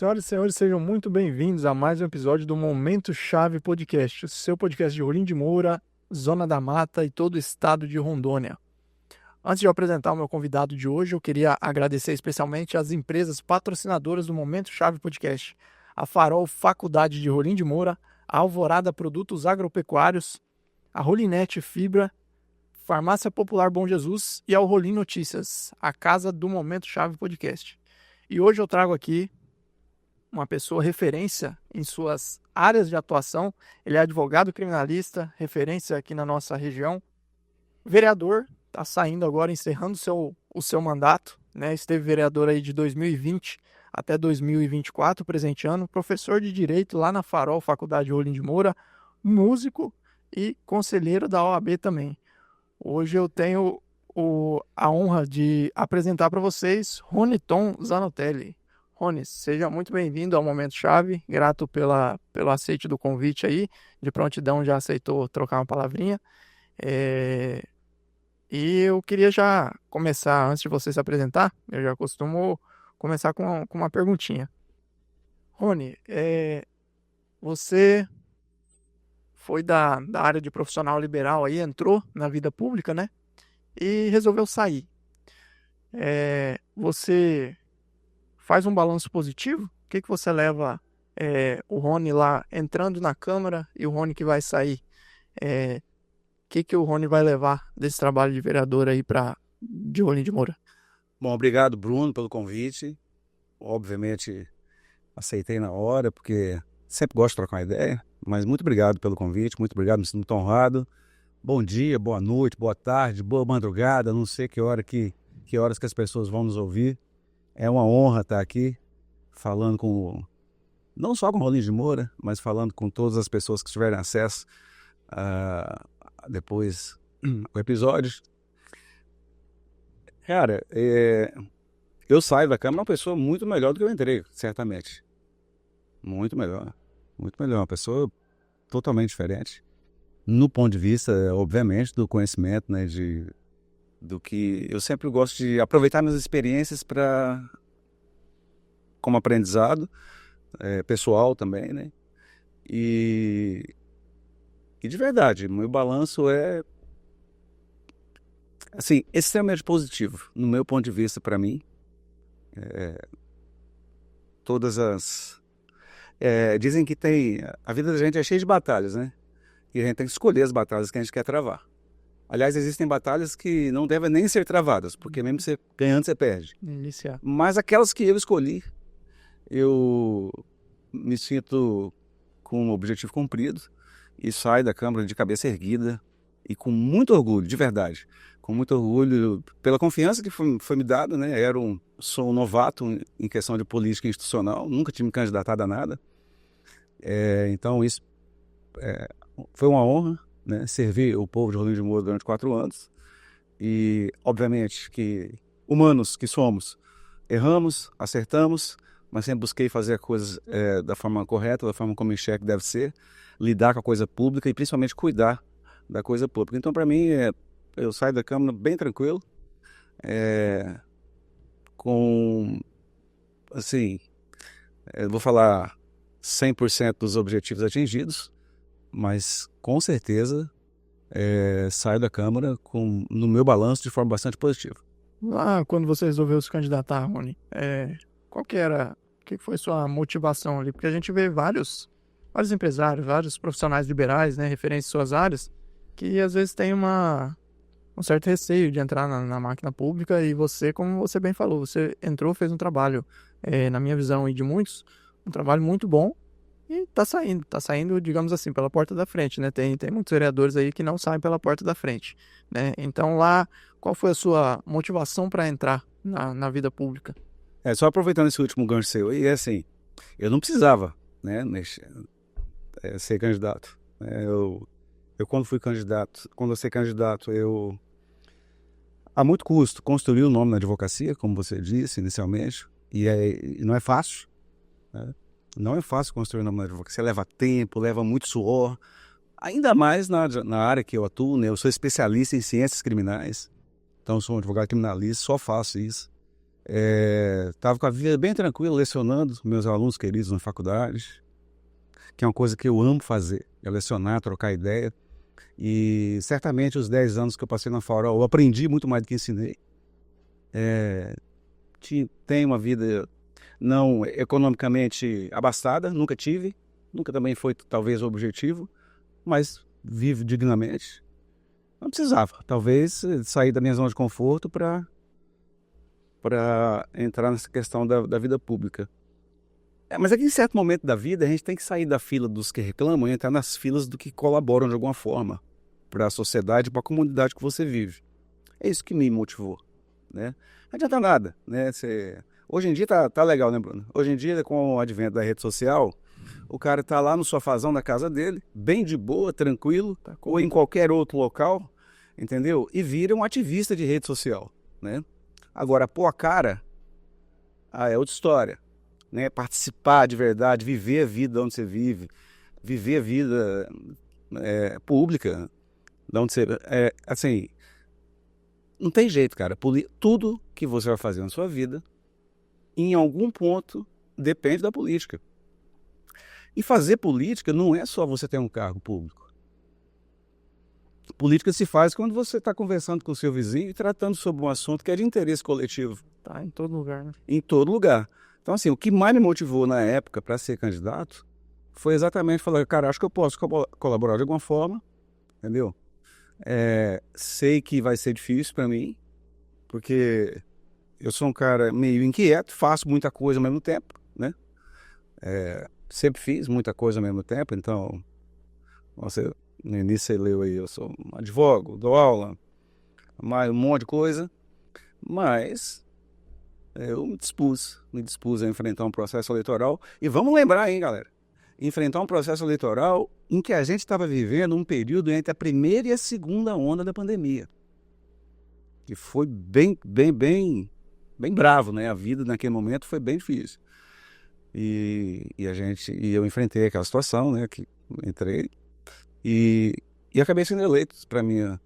Senhoras e senhores, sejam muito bem-vindos a mais um episódio do Momento Chave Podcast, o seu podcast de Rolim de Moura, Zona da Mata e todo o estado de Rondônia. Antes de eu apresentar o meu convidado de hoje, eu queria agradecer especialmente às empresas patrocinadoras do Momento Chave Podcast, a Farol Faculdade de Rolim de Moura, a Alvorada Produtos Agropecuários, a Rolinete Fibra, Farmácia Popular Bom Jesus e ao Rolim Notícias, a casa do Momento Chave Podcast. E hoje eu trago aqui uma pessoa referência em suas áreas de atuação. Ele é advogado criminalista, referência aqui na nossa região, vereador, está saindo agora, encerrando o seu mandato, né? Esteve vereador aí de 2020 até 2024, presente ano, professor de Direito lá na Farol, Faculdade de Rolim de Moura, músico e conselheiro da OAB também. Hoje eu tenho a honra de apresentar para vocês Roniton Zanotelli. Rony, seja muito bem-vindo ao Momento Chave, grato pelo aceite do convite aí, de prontidão já aceitou trocar uma palavrinha. E eu queria já começar, antes de você se apresentar, eu já costumo começar com uma perguntinha. Rony, você foi da área de profissional liberal aí, entrou na vida pública, né? E resolveu sair. Você faz um balanço positivo? O que você leva o Rony lá entrando na Câmara e o Rony que vai sair? O que o Rony vai levar desse trabalho de vereador aí de Rolim de Moura? Bom, obrigado, Bruno, pelo convite. Obviamente, aceitei na hora, porque sempre gosto de trocar uma ideia, mas muito obrigado pelo convite, muito obrigado, me sinto muito honrado. Bom dia, boa noite, boa tarde, boa madrugada, não sei que horas que as pessoas vão nos ouvir. É uma honra estar aqui falando não só com o Rolim de Moura, mas falando com todas as pessoas que tiverem acesso depois ao episódio. Cara, eu saio da Câmara uma pessoa muito melhor do que eu entrei, certamente. Muito melhor, uma pessoa totalmente diferente. No ponto de vista, obviamente, do conhecimento, né, do que eu sempre gosto de aproveitar minhas experiências como aprendizado pessoal também, né? E de verdade, meu balanço é assim, extremamente positivo, no meu ponto de vista, para mim. Dizem que a vida da gente é cheia de batalhas, né? E a gente tem que escolher as batalhas que a gente quer travar. Aliás, existem batalhas que não devem nem ser travadas, porque mesmo você ganhando, você perde. Iniciar. Mas aquelas que eu escolhi, eu me sinto com um objetivo cumprido e saio da Câmara de cabeça erguida e com muito orgulho, de verdade. Com muito orgulho pela confiança que foi me dada, né? Sou um novato em questão de política institucional, nunca tinha me candidatado a nada. Então isso foi uma honra, né? Servir o povo de Rolim de Moura durante 4 anos. E, obviamente, que humanos que somos, erramos, acertamos, mas sempre busquei fazer as coisas da forma correta, da forma como eu enxergo que deve ser, lidar com a coisa pública e principalmente cuidar da coisa pública. Então, para mim, eu saio da Câmara bem tranquilo, eu vou falar 100% dos objetivos atingidos, mas com certeza saio da Câmara no meu balanço de forma bastante positiva. Lá, quando você resolveu se candidatar, Rony, qual que era, o que foi sua motivação ali? Porque a gente vê vários empresários, vários profissionais liberais, né, referentes às suas áreas, que às vezes tem um certo receio de entrar na máquina pública, e você, como você bem falou, você entrou, fez um trabalho, na minha visão e de muitos, um trabalho muito bom, e tá saindo, digamos assim, pela porta da frente, né? Tem muitos vereadores aí que não saem pela porta da frente, né? Então lá, qual foi a sua motivação para entrar na vida pública? Só aproveitando esse último gancho seu, e assim, eu não precisava, né, ser candidato. Eu quando eu ser candidato, eu a muito custo construí o nome na advocacia, como você disse inicialmente, e não é fácil, né? Não é fácil construir o nome na advocacia, leva tempo, leva muito suor, ainda mais na área que eu atuo, né? Eu sou especialista em ciências criminais, então eu sou um advogado criminalista, só faço isso. Estava com a vida bem tranquila, lecionando meus alunos queridos na faculdade, que é uma coisa que eu amo fazer, é lecionar, trocar ideia. E certamente os 10 anos que eu passei na Farol, eu aprendi muito mais do que ensinei. Tenho uma vida não economicamente abastada, nunca tive, nunca também foi talvez o objetivo, mas vivo dignamente. Não precisava, talvez, sair da minha zona de conforto para entrar nessa questão da vida pública. Mas é que em certo momento da vida a gente tem que sair da fila dos que reclamam e entrar nas filas do que colaboram de alguma forma para a sociedade, para a comunidade que você vive. É isso que me motivou, né? Não adianta nada, né? Hoje em dia tá legal, né, Bruno? Hoje em dia, com o advento da rede social, o cara tá lá no sofazão da casa dele, bem de boa, tranquilo, ou em qualquer outro local, entendeu? E vira um ativista de rede social, né? Agora, pôr a cara, é outra história, né? Participar de verdade, viver a vida onde você vive, viver a vida pública, de onde você... assim, não tem jeito, cara. Tudo que você vai fazer na sua vida, em algum ponto, depende da política. E fazer política não é só você ter um cargo público. Política se faz quando você está conversando com o seu vizinho e tratando sobre um assunto que é de interesse coletivo. Tá em todo lugar, né? Em todo lugar. Então, assim, o que mais me motivou na época para ser candidato foi exatamente falar, cara, acho que eu posso colaborar de alguma forma, entendeu? Sei que vai ser difícil para mim, porque eu sou um cara meio inquieto, faço muita coisa ao mesmo tempo, né? Sempre fiz muita coisa ao mesmo tempo, então, no início você leu aí, eu sou um advogado, dou aula, mais um monte de coisa, mas eu me dispus a enfrentar um processo eleitoral. E vamos lembrar, hein, galera, enfrentar um processo eleitoral em que a gente estava vivendo um período entre a primeira e a segunda onda da pandemia, que foi bem bravo, né? A vida naquele momento foi bem difícil. E eu enfrentei aquela situação, né? Que entrei e acabei sendo eleito, para minha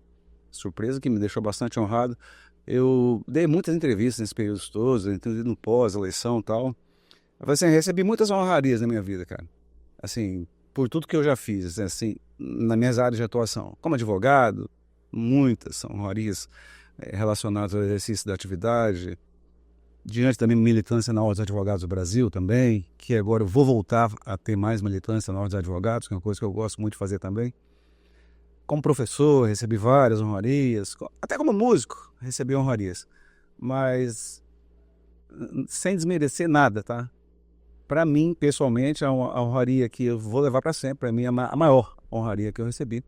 surpresa, que me deixou bastante honrado. Eu dei muitas entrevistas nesses períodos todos, no pós-eleição e tal. Assim, recebi muitas honrarias na minha vida, cara. Assim, por tudo que eu já fiz, assim, nas minhas áreas de atuação. Como advogado, muitas honrarias relacionadas ao exercício da atividade. Diante da minha militância na Ordem dos Advogados do Brasil também, que agora eu vou voltar a ter mais militância na Ordem dos Advogados, que é uma coisa que eu gosto muito de fazer também. Como professor, recebi várias honrarias, até como músico, recebi honrarias. Mas sem desmerecer nada, tá? Para mim, pessoalmente, a honraria que eu vou levar para sempre, para mim, a maior honraria que eu recebi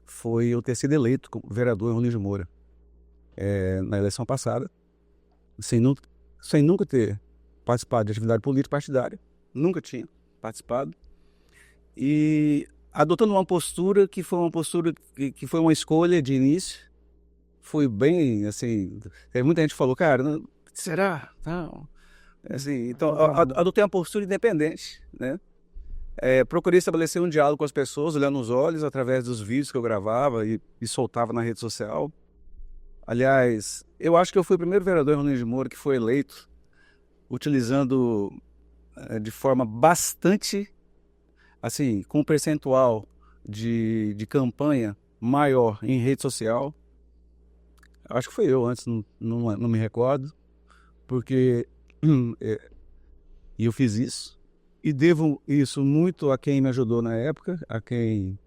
foi eu ter sido eleito como vereador em Rolim de Moura na eleição passada, sem nunca ter participado de atividade política partidária, nunca tinha participado, e adotando uma postura que foi uma escolha de início, foi bem, assim, muita gente falou, cara, será? Não. Assim, então, adotei uma postura independente, né? Procurei estabelecer um diálogo com as pessoas, olhando nos olhos, através dos vídeos que eu gravava e soltava na rede social. Aliás, eu acho que eu fui o primeiro vereador em Rolim de Moura que foi eleito utilizando de forma bastante, assim, com um percentual de campanha maior em rede social. Acho que foi eu antes, não me recordo, porque eu fiz isso e devo isso muito a quem me ajudou na época, a quem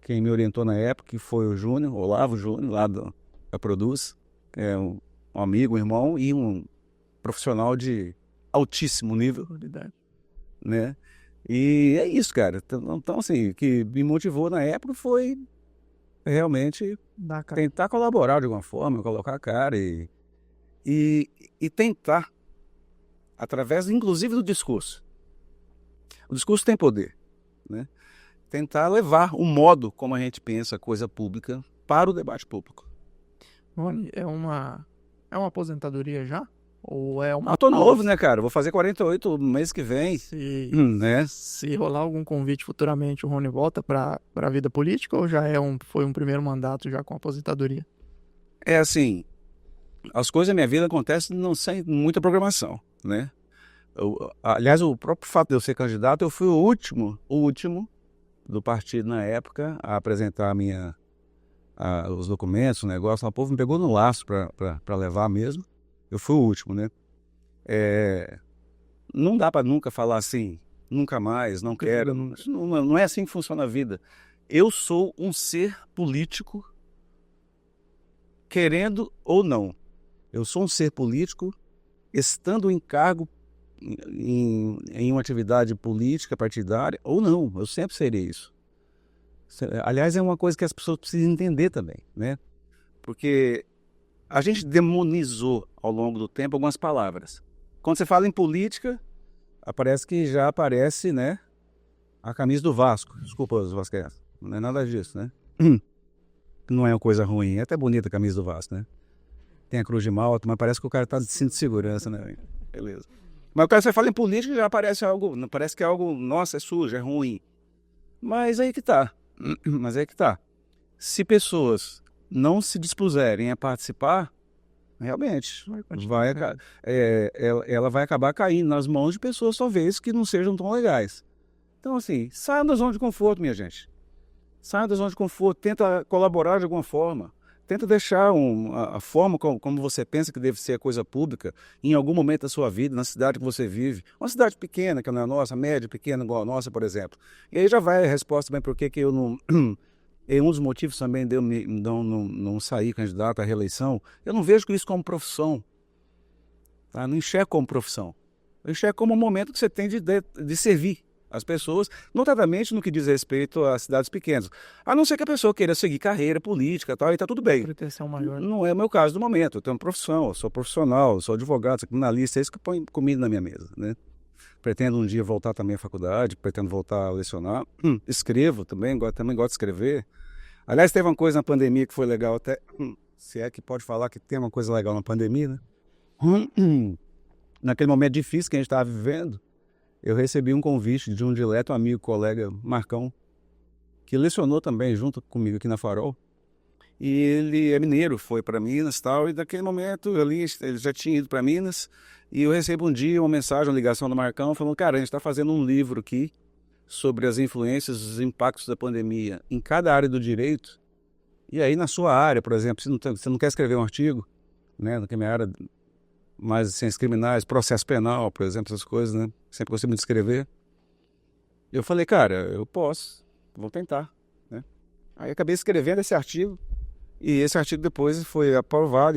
me orientou na época, que foi o Júnior, Olavo Júnior, lá da Produz, um amigo, um irmão e um profissional de altíssimo nível, né? E é isso, cara. Então, assim, o que me motivou na época foi realmente tentar colaborar de alguma forma, colocar a cara e tentar, através, inclusive, do discurso. O discurso tem poder, né? Tentar levar o modo como a gente pensa a coisa pública para o debate público. Rony, é uma aposentadoria já? Ou é uma... tô novo, né, cara? Vou fazer 48 no mês que vem. Né? Se rolar algum convite futuramente, o Rony volta para a vida política ou já foi um primeiro mandato já com aposentadoria? Assim, as coisas da minha vida acontecem não sem muita programação, né? Aliás, o próprio fato de eu ser candidato, eu fui o último do partido na época a apresentar os documentos, o negócio. O povo me pegou no laço para levar mesmo. Eu fui o último, né? Não dá para nunca falar assim, nunca mais, não quero. Não é assim que funciona a vida. Eu sou um ser político, querendo ou não. Eu sou um ser político, estando em cargo em uma atividade política, partidária, ou não. Eu sempre serei isso. Aliás, é uma coisa que as pessoas precisam entender também, né? Porque a gente demonizou ao longo do tempo algumas palavras. Quando você fala em política, já aparece, né, a camisa do Vasco. Desculpa os vascaínos. Não é nada disso, né? Não é uma coisa ruim. É até bonita a camisa do Vasco, né? Tem a cruz de Malta, mas parece que o cara tá de cinto de segurança, né? Beleza. Mas quando você fala em política, já aparece algo, parece que é algo, nossa, é sujo, é ruim. Mas aí que tá. Se pessoas não se dispuserem a participar, realmente, ela vai acabar caindo nas mãos de pessoas, talvez, que não sejam tão legais. Então, assim, saiam da zona de conforto, minha gente. Saiam da zona de conforto, tenta colaborar de alguma forma. Tenta deixar a forma como você pensa que deve ser a coisa pública em algum momento da sua vida, na cidade que você vive. Uma cidade pequena, que não é a nossa, média, pequena, igual a nossa, por exemplo. E aí já vai a resposta também por que eu não... E um dos motivos também de eu não sair candidato à reeleição, eu não vejo isso como profissão. Tá? Não enxergo como profissão. Eu enxergo como um momento que você tem de servir as pessoas, notadamente no que diz respeito às cidades pequenas. A não ser que a pessoa queira seguir carreira política e tal, e tá tudo bem. Proteção maior. Não é o meu caso do momento. Eu tenho uma profissão, eu sou profissional, eu sou advogado, sou criminalista, é isso que põe comida na minha mesa, né? Pretendo um dia voltar também à faculdade, pretendo voltar a lecionar. Escrevo também gosto de escrever. Aliás, teve uma coisa na pandemia que foi legal até, se é que pode falar que tem uma coisa legal na pandemia, né? Naquele momento difícil que a gente estava vivendo, eu recebi um convite de um dileto amigo, colega, Marcão, que lecionou também junto comigo aqui na Farol. E ele é mineiro, foi para Minas e tal, e naquele momento ele já tinha ido para Minas, e eu recebo um dia uma mensagem, uma ligação do Marcão, falando, cara, a gente está fazendo um livro aqui sobre as influências, os impactos da pandemia em cada área do direito. E aí na sua área, por exemplo, você não quer escrever um artigo, né, na minha área mais ciências criminais, processo penal, por exemplo, essas coisas, né, sempre gostei muito de escrever. Eu falei, cara, eu posso, vou tentar, né. Aí acabei escrevendo esse artigo, e esse artigo depois foi aprovado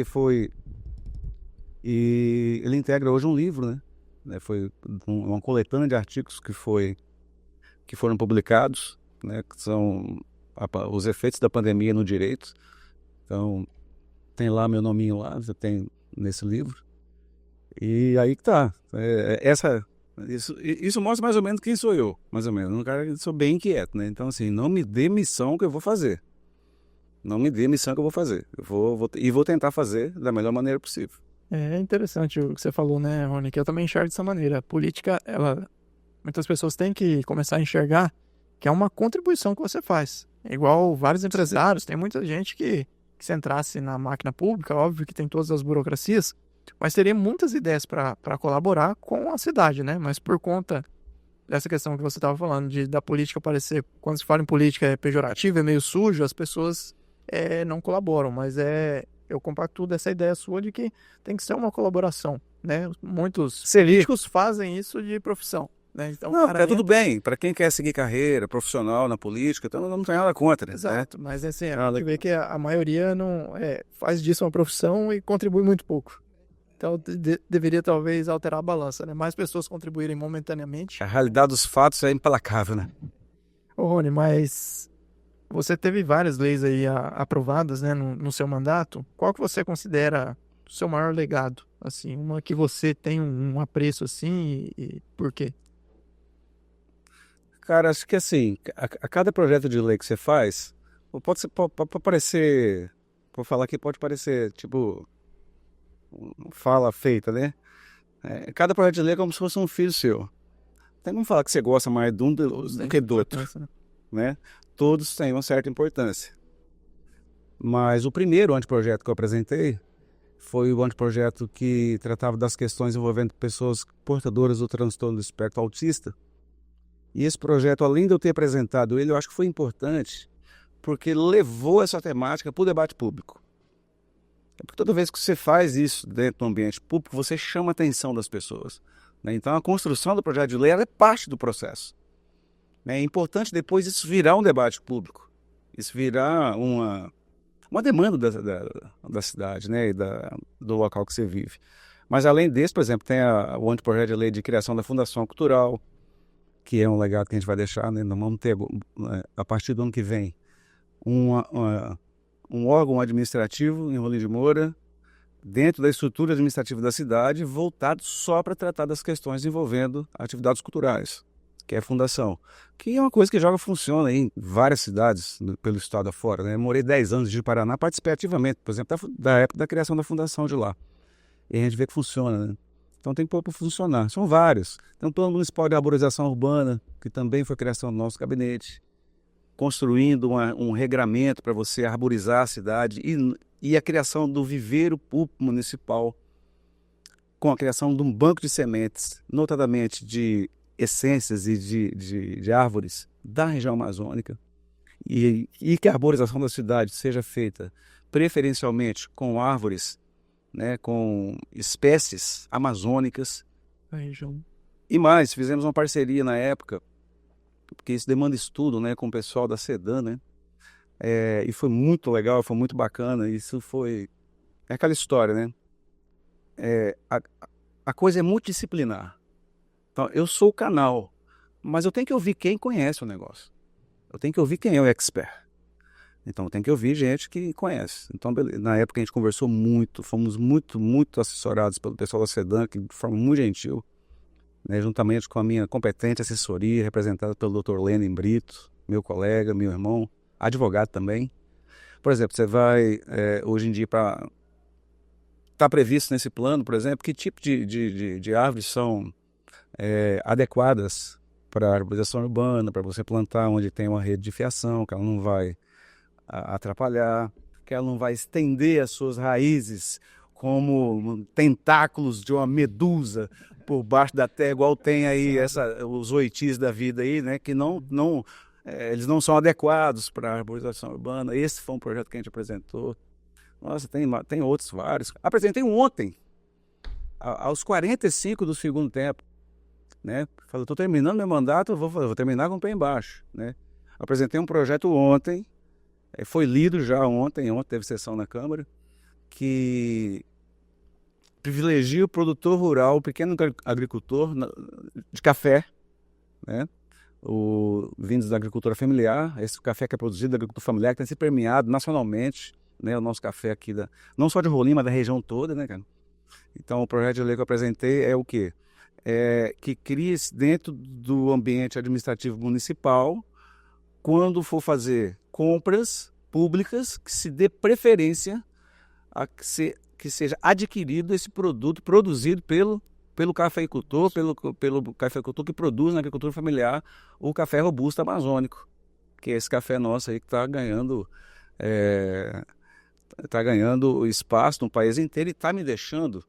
e ele integra hoje um livro, né? Foi uma coletânea de artigos que foram publicados, né? Que são os efeitos da pandemia no direito. Então, tem lá meu nominho lá, já tem nesse livro. E aí que tá. Isso mostra mais ou menos quem sou eu, mais ou menos. Um cara que sou bem inquieto, né? Então, assim, não me dê missão que eu vou fazer. Não me dê missão que eu vou fazer. Eu vou tentar fazer da melhor maneira possível. É interessante o que você falou, né, Rony? Que eu também enxergo dessa maneira. A política, muitas pessoas têm que começar a enxergar que é uma contribuição que você faz. É igual vários empresários, tem muita gente que se entrasse na máquina pública, óbvio que tem todas as burocracias, mas teria muitas ideias para colaborar com a cidade, né? Mas por conta dessa questão que você estava falando, da política parecer, quando se fala em política é pejorativo, é meio sujo, as pessoas não colaboram, mas eu compactuo dessa ideia sua de que tem que ser uma colaboração, né? Muitos políticos fazem isso de profissão, né? Então, não, tá tudo bem, para quem quer seguir carreira profissional na política, então não tem nada contra, né? Exato, mas assim, a gente vê que a maioria não faz disso uma profissão e contribui muito pouco. Então deveria talvez alterar a balança, né? Mais pessoas contribuírem momentaneamente. A realidade dos fatos é implacável, né? Ô Rony, mas você teve várias leis aí aprovadas, né, no seu mandato. Qual que você considera o seu maior legado? Assim, uma que você tem um apreço assim e por quê? Cara, acho que assim, a cada projeto de lei que você faz, pode parecer, vou falar aqui, pode parecer tipo fala feita, né? Cada projeto de lei é como se fosse um filho seu. Tem como falar que você gosta mais de um do que do outro, né? Todos têm uma certa importância. Mas o primeiro anteprojeto que eu apresentei foi o anteprojeto que tratava das questões envolvendo pessoas portadoras do transtorno do espectro autista. E esse projeto, além de eu ter apresentado ele, eu acho que foi importante porque levou essa temática para o debate público. Porque toda vez que você faz isso dentro do ambiente público, você chama a atenção das pessoas, né? Então, a construção do projeto de lei ela é parte do processo. É importante depois isso virar um debate público, isso virar uma demanda da cidade, né? E do local que você vive. Mas, além desse, por exemplo, tem o anteprojeto de lei de criação da Fundação Cultural, que é um legado que a gente vai deixar, né? Nós vamos ter, a partir do ano que vem, um órgão administrativo em Rolim de Moura, dentro da estrutura administrativa da cidade, voltado só para tratar das questões envolvendo atividades culturais, que é a fundação. Que é uma coisa que já funciona em várias cidades pelo estado afora, né? Eu morei 10 anos de Paraná, participei ativamente, por exemplo, da época da criação da fundação de lá. E a gente vê que funciona, né? Então tem que pôr para funcionar. São vários. Tem o Plano Municipal de Arborização Urbana, que também foi criação do nosso gabinete, construindo um regramento para você arborizar a cidade e a criação do viveiro público municipal, com a criação de um banco de sementes, notadamente de essências e de árvores da região amazônica, e que a arborização da cidade seja feita preferencialmente com árvores, né, com espécies amazônicas. A região. E mais, fizemos uma parceria na época, porque isso demanda estudo, né, com o pessoal da SEDAN, né? E foi muito legal, foi muito bacana. Isso foi... É aquela história, né? A coisa é multidisciplinar. Então, eu sou o canal, mas eu tenho que ouvir quem conhece o negócio. Eu tenho que ouvir quem é o expert. Então, tem que ouvir gente que conhece. Então, beleza. Na época, a gente conversou muito, fomos muito, muito assessorados pelo pessoal da SEDAN, que de forma muito gentil, né, juntamente com a minha competente assessoria, representada pelo Dr. Lenin Brito, meu colega, meu irmão, advogado também. Por exemplo, você vai, hoje em dia, está previsto nesse plano, por exemplo, que tipo de árvores são adequadas para a arborização urbana, para você plantar onde tem uma rede de fiação, que ela não vai atrapalhar, que ela não vai estender as suas raízes como tentáculos de uma medusa por baixo da terra, igual tem aí os oitis da vida aí, né, que eles não são adequados para a arborização urbana. Esse foi um projeto que a gente apresentou. Nossa, tem outros vários. Apresentei um ontem, aos 45 do segundo tempo, né? Falei, estou terminando meu mandato, eu vou terminar com o pé embaixo, né? Apresentei um projeto ontem, foi lido já ontem teve sessão na Câmara, que privilegia o produtor rural, o pequeno agricultor de café, né? Vindos da agricultura familiar, esse café que é produzido da agricultura familiar, que tem sido premiado nacionalmente, né? O nosso café aqui, não só de Rolim, mas da região toda, né, cara? Então, o projeto de lei que eu apresentei é o quê? Que cria dentro do ambiente administrativo municipal, quando for fazer compras públicas, que se dê preferência a que seja adquirido esse produto produzido pelo cafeicultor, pelo cafeicultor que produz na agricultura familiar o café robusto amazônico, que é esse café nosso aí que está ganhando espaço no país inteiro e está me deixando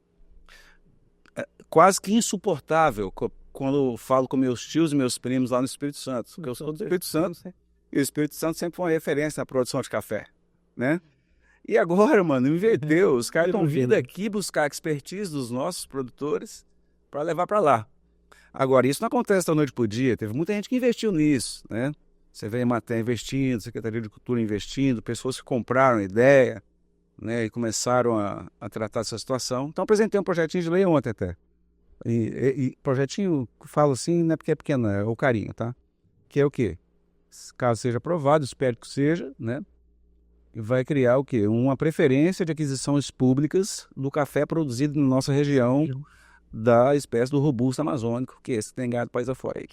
quase que insuportável quando eu falo com meus tios e meus primos lá no Espírito Santo, porque eu sou do Espírito Santo, e o Espírito Santo sempre foi uma referência na produção de café, né? E agora, mano, inverteu. Os caras estão vindo aqui buscar a expertise dos nossos produtores para levar para lá. Agora, isso não acontece da noite para o dia. Teve muita gente que investiu nisso, né? Você vê a Emater investindo, Secretaria de Cultura investindo, pessoas que compraram a ideia, né, e começaram a tratar dessa situação. Então, apresentei um projetinho de lei ontem até. E projetinho, falo assim, não é porque é pequeno, é o carinho, tá? Que é o quê? Caso seja aprovado, espero que seja, né? E vai criar o quê? Uma preferência de aquisições públicas do café produzido na nossa região, da espécie do robusto amazônico, que esse tem gado país afora aí.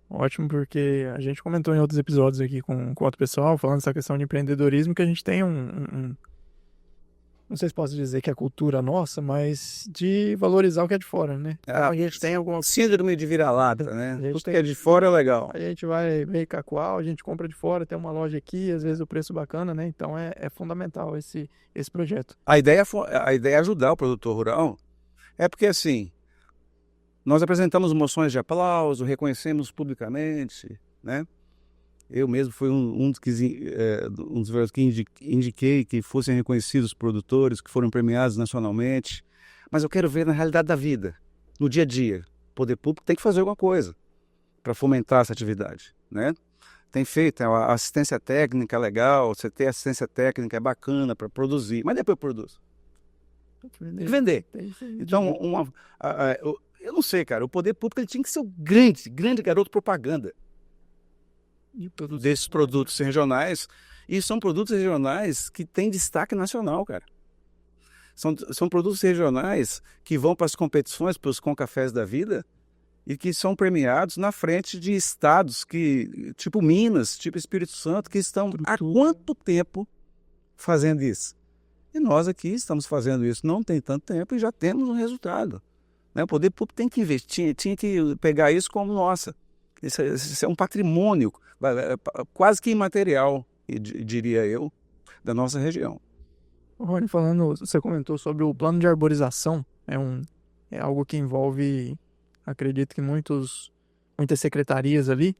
Ótimo, porque a gente comentou em outros episódios aqui com outro pessoal, falando dessa questão de empreendedorismo, que a gente tem não sei se posso dizer que é cultura nossa, mas de valorizar o que é de fora, né? Então, a gente tem alguma Síndrome de vira-lata, né? gente Tudo tem- que é de fora é legal. A gente vai meio cacoal, a gente compra de fora, tem uma loja aqui, às vezes o preço bacana, né? Então é fundamental esse projeto. A ideia é ajudar o produtor rural. É porque, assim, nós apresentamos moções de aplauso, reconhecemos publicamente, né? Eu mesmo fui um dos que indiquei que fossem reconhecidos os produtores, que foram premiados nacionalmente. Mas eu quero ver na realidade da vida, no dia a dia. O poder público tem que fazer alguma coisa para fomentar essa atividade, né? Tem feito, a assistência técnica é legal, você ter assistência técnica é bacana para produzir, mas depois produz. Tem que vender. Então, eu não sei, cara, o poder público ele tinha que ser o grande garoto propaganda desses produtos regionais, e são produtos regionais que têm destaque nacional, cara. São produtos regionais que vão para as competições, para os concafés da vida, e que são premiados na frente de estados que, tipo Minas, tipo Espírito Santo, que estão há quanto tempo fazendo isso? E nós aqui estamos fazendo isso não tem tanto tempo e já temos um resultado, né? O poder público tem que investir, tinha que pegar isso como nossa. Isso é um patrimônio quase que imaterial, diria eu, da nossa região. Rony, você comentou sobre o plano de arborização, é algo que envolve, acredito que muitas secretarias ali.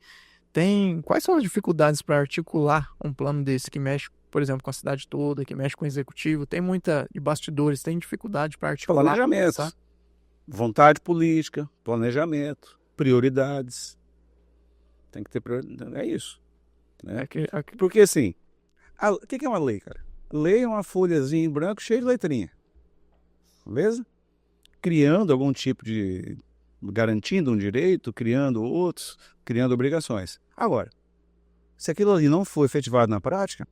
Quais são as dificuldades para articular um plano desse que mexe, por exemplo, com a cidade toda, que mexe com o executivo? Tem muita de bastidores, tem dificuldade para articular. Planejamento, tá? Vontade política, planejamento, prioridades. Tem que ter prioridade, é isso. Né? Porque assim, o que é uma lei, cara? Lei é uma folhazinha em branco cheia de letrinha. Beleza? Criando algum tipo de... garantindo um direito, criando outros, criando obrigações. Agora, se aquilo ali não for efetivado na prática,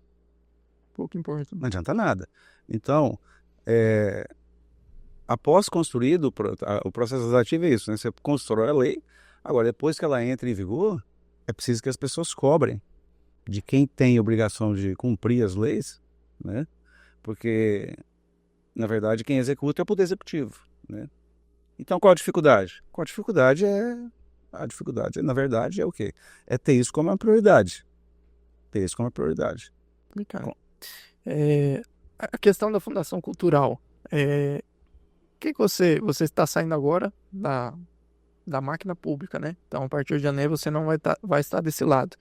pouco importa. Não adianta nada. Então, após construído o processo legislativo é isso, né? Você constrói a lei, agora depois que ela entra em vigor, é preciso que as pessoas cobrem de quem tem obrigação de cumprir as leis, né? Porque, na verdade, quem executa é o Poder Executivo, né? Então, qual a dificuldade? A dificuldade, na verdade, é o quê? É ter isso como uma prioridade. Ter isso como uma prioridade. Cara, a questão da Fundação Cultural, que você está saindo agora da máquina pública, né? Então, a partir de janeiro, você não vai estar desse lado.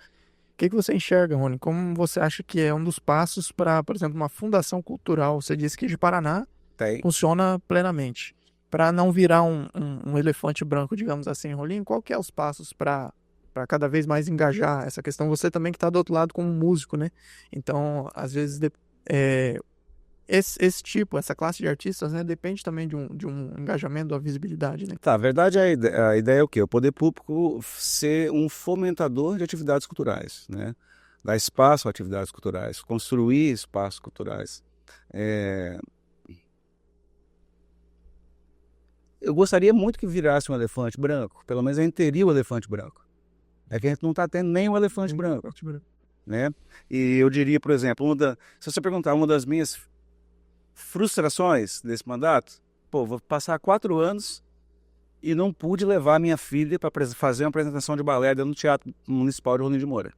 O que você enxerga, Rony? Como você acha que é um dos passos para, por exemplo, uma fundação cultural? Você disse que de Paraná funciona plenamente. Para não virar um elefante branco, digamos assim, Rolinho, qual que é os passos para cada vez mais engajar essa questão? Você também que está do outro lado como músico, né? Então, às vezes, essa classe de artistas, né, depende também de um engajamento, da visibilidade, né? Tá, a verdade, a ideia é o quê? O poder público ser um fomentador de atividades culturais, né? Dar espaço a atividades culturais, construir espaços culturais. Eu gostaria muito que virasse um elefante branco, pelo menos a gente teria o elefante branco. É que a gente não está tendo nem o elefante branco, né? E eu diria, por exemplo, se você perguntar uma das minhas frustrações desse mandato, vou passar 4 anos e não pude levar minha filha para fazer uma apresentação de balé dentro do Teatro Municipal de Rolim de Moura,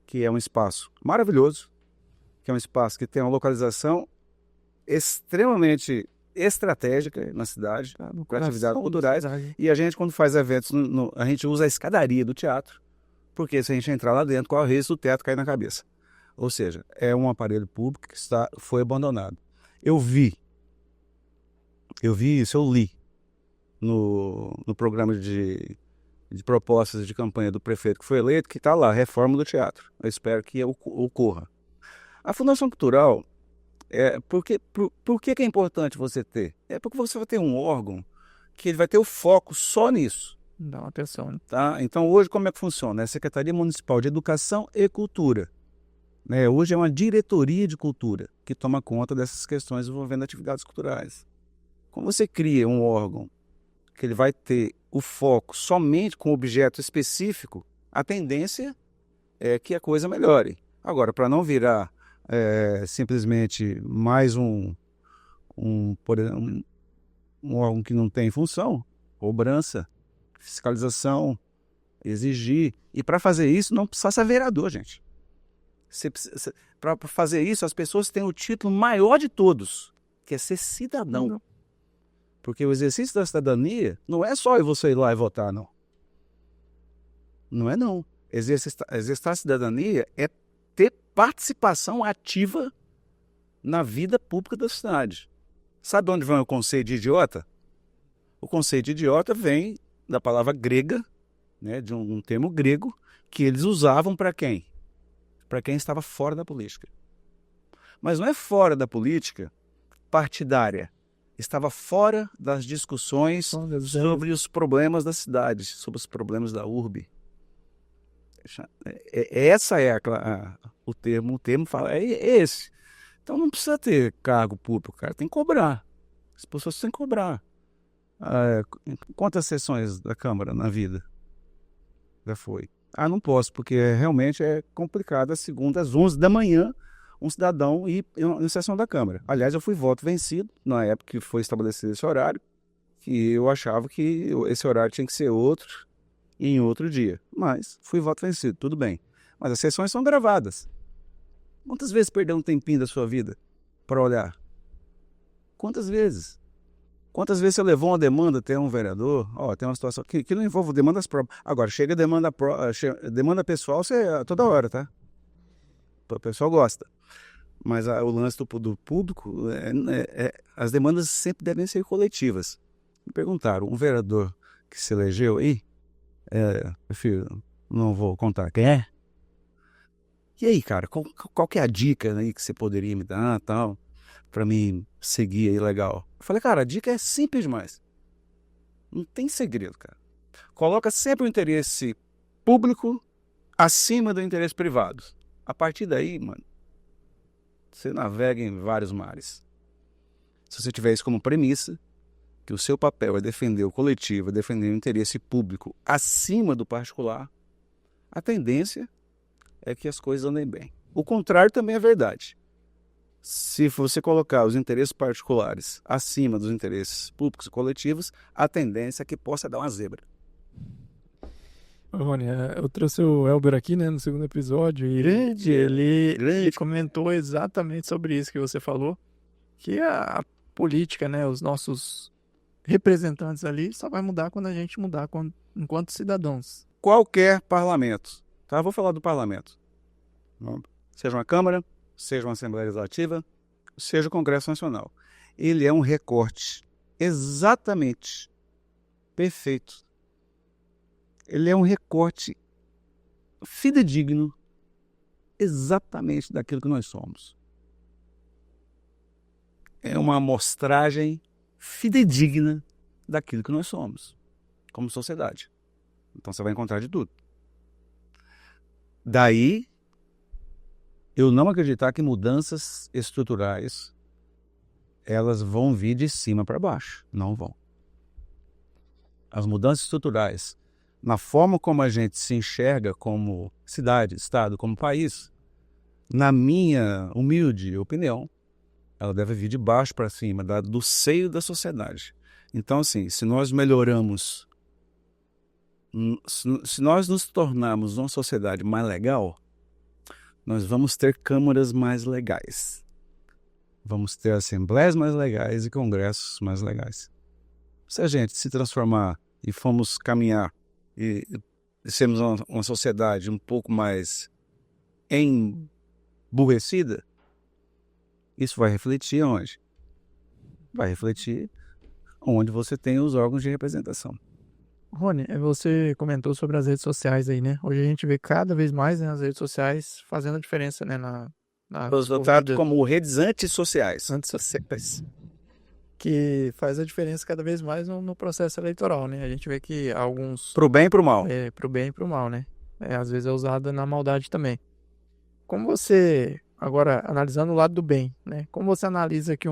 que é um espaço maravilhoso, que é um espaço que tem uma localização extremamente estratégica na cidade, para atividades culturais, e a gente, quando faz eventos, a gente usa a escadaria do teatro, porque se a gente entrar lá dentro, corre o risco do teto cair na cabeça. Ou seja, é um aparelho público que foi abandonado. Eu vi isso, eu li no programa de propostas de campanha do prefeito que foi eleito, que está lá, reforma do teatro. Eu espero que ocorra. A Fundação Cultural, por que é importante você ter? É porque você vai ter um órgão que ele vai ter o foco só nisso. Dá uma atenção, né? Tá? Então, hoje, como é que funciona? É a Secretaria Municipal de Educação e Cultura. Hoje é uma diretoria de cultura que toma conta dessas questões envolvendo atividades culturais. Quando você cria um órgão que ele vai ter o foco somente com objeto específico, a tendência é que a coisa melhore. Agora, para não virar simplesmente mais por exemplo, um órgão que não tem função, cobrança, fiscalização, exigir. E para fazer isso não precisa ser vereador, gente. Para fazer isso, as pessoas têm o título maior de todos, que é ser cidadão. Porque o exercício da cidadania não é só você ir lá e votar, não. Não é, não. Exercitar a cidadania é ter participação ativa na vida pública da cidade. Sabe onde vem o conceito de idiota? O conceito de idiota vem da palavra grega, né, de um termo grego, que eles usavam para quem? Para quem estava fora da política. Mas não é fora da política partidária. Estava fora das discussões sobre os problemas da cidade, sobre os problemas da urbe. Essa é o termo fala, é esse. Então não precisa ter cargo público, cara, tem que cobrar. As pessoas têm que cobrar. Quantas sessões da Câmara na vida? Já foi. Não posso, porque realmente é complicado. A segunda, às 11 da manhã, um cidadão ir em sessão da Câmara. Aliás, eu fui voto vencido na época que foi estabelecido esse horário, que eu achava que esse horário tinha que ser outro e em outro dia. Mas fui voto vencido, tudo bem. Mas as sessões são gravadas. Quantas vezes perdeu um tempinho da sua vida para olhar? Quantas vezes? Quantas vezes você levou uma demanda até um vereador? Tem uma situação que não envolve demandas próprias. Agora, chega demanda pessoal, toda hora, tá? O pessoal gosta. Mas o lance do público, as demandas sempre devem ser coletivas. Me perguntaram, um vereador que se elegeu aí, meu filho, não vou contar quem é. E aí, cara, qual que é a dica aí que você poderia me dar, tal, para mim seguir aí legal? Eu falei, cara, a dica é simples demais. Não tem segredo, cara. Coloca sempre o interesse público acima do interesse privado. A partir daí, mano, você navega em vários mares. Se você tiver isso como premissa, que o seu papel é defender o coletivo, é defender o interesse público acima do particular, a tendência é que as coisas andem bem. O contrário também é verdade. Se você colocar os interesses particulares acima dos interesses públicos e coletivos, a tendência é que possa dar uma zebra. Rony, eu trouxe o Elber aqui, né, no segundo episódio, e ele comentou exatamente sobre isso que você falou, que a política, né, os nossos representantes ali, só vai mudar quando a gente mudar enquanto cidadãos. Qualquer parlamento, tá? Vou falar do parlamento. Seja uma Câmara, seja uma Assembleia Legislativa, seja o Congresso Nacional. Ele é um recorte exatamente perfeito. Ele é um recorte fidedigno exatamente daquilo que nós somos. É uma amostragem fidedigna daquilo que nós somos, como sociedade. Então você vai encontrar de tudo. Daí, eu não acreditar que mudanças estruturais elas vão vir de cima para baixo. Não vão. As mudanças estruturais, na forma como a gente se enxerga como cidade, estado, como país, na minha humilde opinião, ela deve vir de baixo para cima, do seio da sociedade. Então, assim, se nós melhoramos, se nós nos tornarmos uma sociedade mais legal, nós vamos ter câmaras mais legais. Vamos ter assembleias mais legais e congressos mais legais. Se a gente se transformar e formos caminhar e sermos uma sociedade um pouco mais emburrecida, isso vai refletir onde? Vai refletir onde você tem os órgãos de representação. Rony, você comentou sobre as redes sociais aí, né? Hoje a gente vê cada vez mais, né, as redes sociais fazendo a diferença, né, Eu trato como redes antissociais. Antissociais. Que faz a diferença cada vez mais no processo eleitoral, né? A gente vê que alguns... Pro bem e pro mal. Pro bem e pro mal, né? Às vezes é usada na maldade também. Como você, agora, analisando o lado do bem, né? Como você analisa que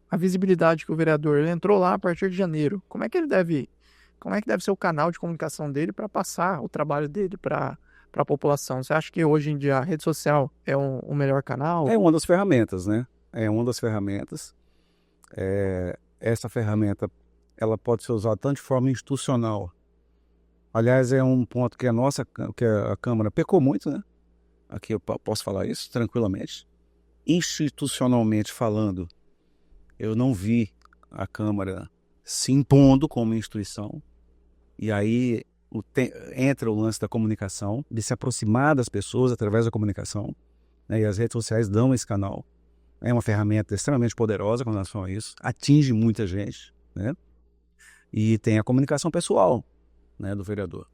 a visibilidade que o vereador ele entrou lá a partir de janeiro, como é que deve ser o canal de comunicação dele para passar o trabalho dele para a população. Você acha que hoje em dia a rede social é o melhor canal? É uma das ferramentas, né? É uma das ferramentas. Essa ferramenta, ela pode ser usada tanto de forma institucional. Aliás, é um ponto que a Câmara pecou muito, né? Aqui eu posso falar isso tranquilamente. Institucionalmente falando, eu não vi a Câmara se impondo como instituição. E aí entra o lance da comunicação, de se aproximar das pessoas através da comunicação, né? E as redes sociais dão esse canal. É uma ferramenta extremamente poderosa com relação a isso, atinge muita gente, né? E tem a comunicação pessoal, né, do vereador,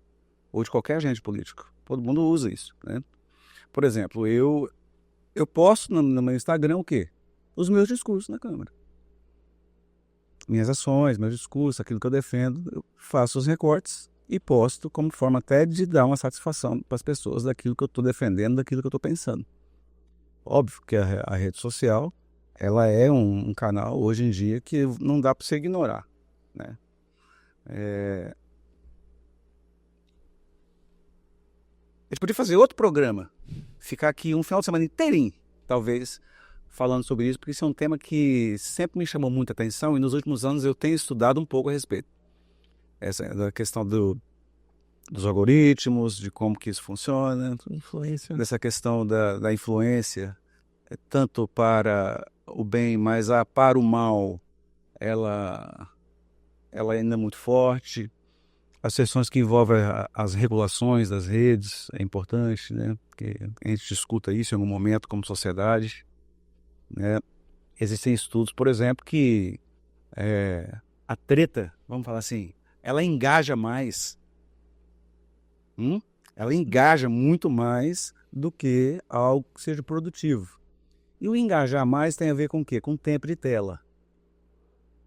ou de qualquer agente político. Todo mundo usa isso, né? Por exemplo, eu posto no meu Instagram o quê? Os meus discursos na Câmara. Minhas ações, meus discursos, aquilo que eu defendo, eu faço os recortes e posto como forma até de dar uma satisfação para as pessoas daquilo que eu estou defendendo, daquilo que eu estou pensando. Óbvio que a rede social, ela é um canal, hoje em dia, que não dá para você ignorar, né? A gente podia fazer outro programa, ficar aqui um final de semana inteirinho, talvez, falando sobre isso, porque isso é um tema que sempre me chamou muita atenção e nos últimos anos eu tenho estudado um pouco a respeito. Essa da questão dos algoritmos, de como que isso funciona, Influência. dessa questão da influência, tanto para o bem, mas para o mal, ela ainda é muito forte. As questões que envolvem as regulações das redes é importante, né? Porque a gente discuta isso em algum momento como sociedade, né? Existem estudos, por exemplo, que a treta, vamos falar assim, ela engaja mais. Ela engaja muito mais do que algo que seja produtivo. E o engajar mais tem a ver com o quê? Com tempo de tela.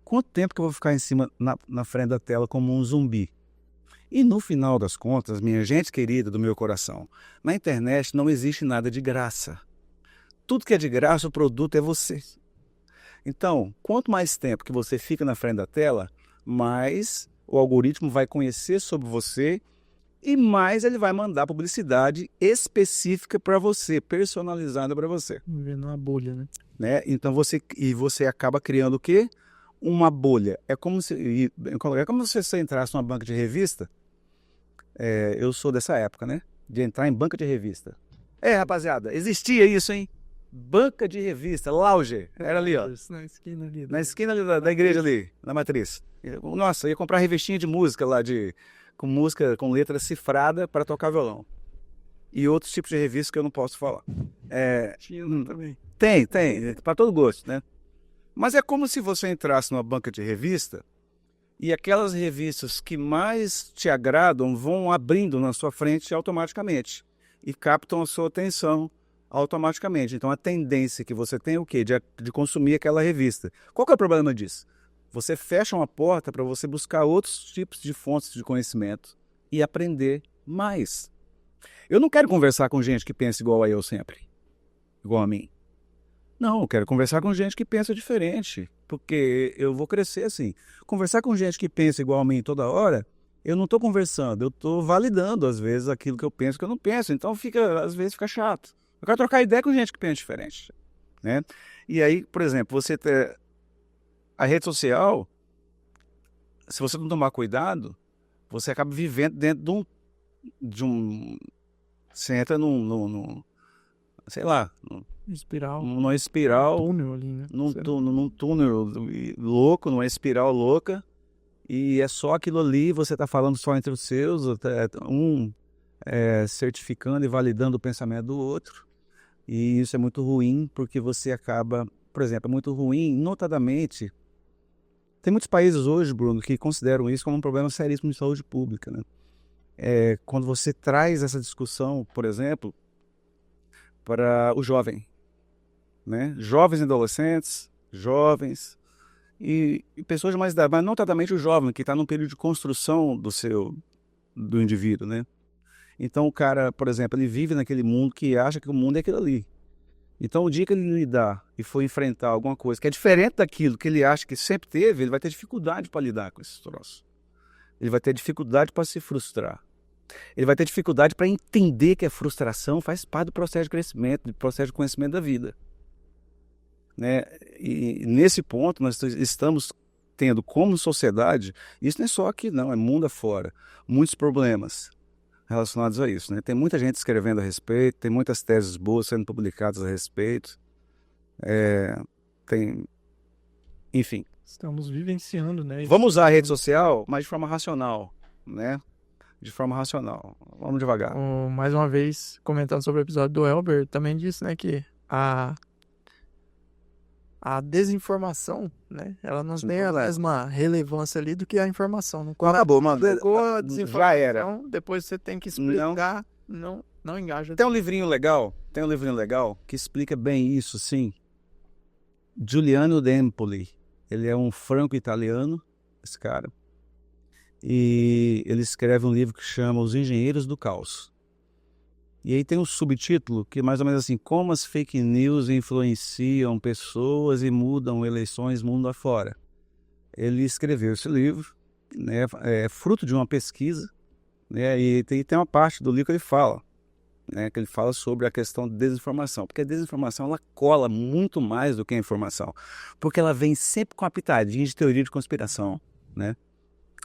Quanto tempo que eu vou ficar em cima, na frente da tela como um zumbi? E no final das contas, minha gente querida do meu coração, na internet não existe nada de graça. Tudo que é de graça, o produto é você. Então, quanto mais tempo que você fica na frente da tela, mais o algoritmo vai conhecer sobre você e mais ele vai mandar publicidade específica para você, personalizada para você. Vivendo uma bolha, né? Então você acaba criando o quê? Uma bolha. É como se você entrasse numa banca de revista. Eu sou dessa época, né? De entrar em banca de revista. Rapaziada, existia isso, hein? Banca de revista, Lounge. Era ali, ó. Na esquina ali. Na esquina ali da igreja ali, na matriz. Nossa, eu ia comprar revistinha de música lá, com música com letra cifrada para tocar violão. E outros tipos de revistas que eu não posso falar. Tinha também. Tem, para todo gosto, né? Mas é como se você entrasse numa banca de revista e aquelas revistas que mais te agradam vão abrindo na sua frente automaticamente e captam a sua atenção automaticamente. Então a tendência que você tem é o quê? De consumir aquela revista. Qual que é o problema disso? Você fecha uma porta para você buscar outros tipos de fontes de conhecimento e aprender mais. Eu não quero conversar com gente que pensa igual a eu sempre, igual a mim. Não, eu quero conversar com gente que pensa diferente, porque eu vou crescer assim. Conversar com gente que pensa igual a mim toda hora, eu não estou conversando, eu estou validando às vezes aquilo que eu penso que eu não penso. Então às vezes fica chato. Eu quero trocar ideia com gente que pensa diferente, né? E aí, por exemplo, a rede social, se você não tomar cuidado, você acaba vivendo dentro você entra sei lá, numa espiral, túnel ali, né? num túnel louco, numa espiral louca, e é só aquilo ali, você está falando só entre os seus, certificando e validando o pensamento do outro, e isso é muito ruim, porque você acaba, por exemplo, é muito ruim, notadamente, tem muitos países hoje, Bruno, que consideram isso como um problema seríssimo de saúde pública, né? Quando você traz essa discussão, por exemplo, para o jovem, né? Jovens e adolescentes, jovens e pessoas de mais idade, mas notadamente o jovem, que está num período de construção do indivíduo, né? Então o cara, por exemplo, ele vive naquele mundo que acha que o mundo é aquilo ali. Então o dia que ele lidar e for enfrentar alguma coisa que é diferente daquilo que ele acha que sempre teve, ele vai ter dificuldade para lidar com esses troços. Ele vai ter dificuldade para se frustrar, Ele vai ter dificuldade para entender que a frustração faz parte do processo de crescimento, do processo de conhecimento da vida. Né? E nesse ponto nós estamos tendo como sociedade, isso não é só aqui não, é mundo afora, muitos problemas relacionados a isso. Né? Tem muita gente escrevendo a respeito, tem muitas teses boas sendo publicadas a respeito, enfim. Estamos vivenciando, né? Vamos usar a rede social, mas de forma racional, né? De forma racional. Vamos devagar. Mais uma vez, comentando sobre o episódio do Elber, também disse, né, que a desinformação, né, ela não tem a mesma relevância ali do que a informação. Acabou, mano. Pegou a desinformação, já era. Depois você tem que explicar, não engaja. Tem um livrinho legal que explica bem isso, sim. Giuliano D'Empoli. Ele é um franco-italiano, esse cara. E ele escreve um livro que chama Os Engenheiros do Caos. E aí tem um subtítulo que é mais ou menos assim: como as fake news influenciam pessoas e mudam eleições mundo afora. Ele escreveu esse livro, né, fruto de uma pesquisa, né, e tem uma parte do livro que ele fala, né, que ele fala sobre a questão de desinformação, porque a desinformação ela cola muito mais do que a informação, porque ela vem sempre com uma pitadinha de teoria de conspiração, né?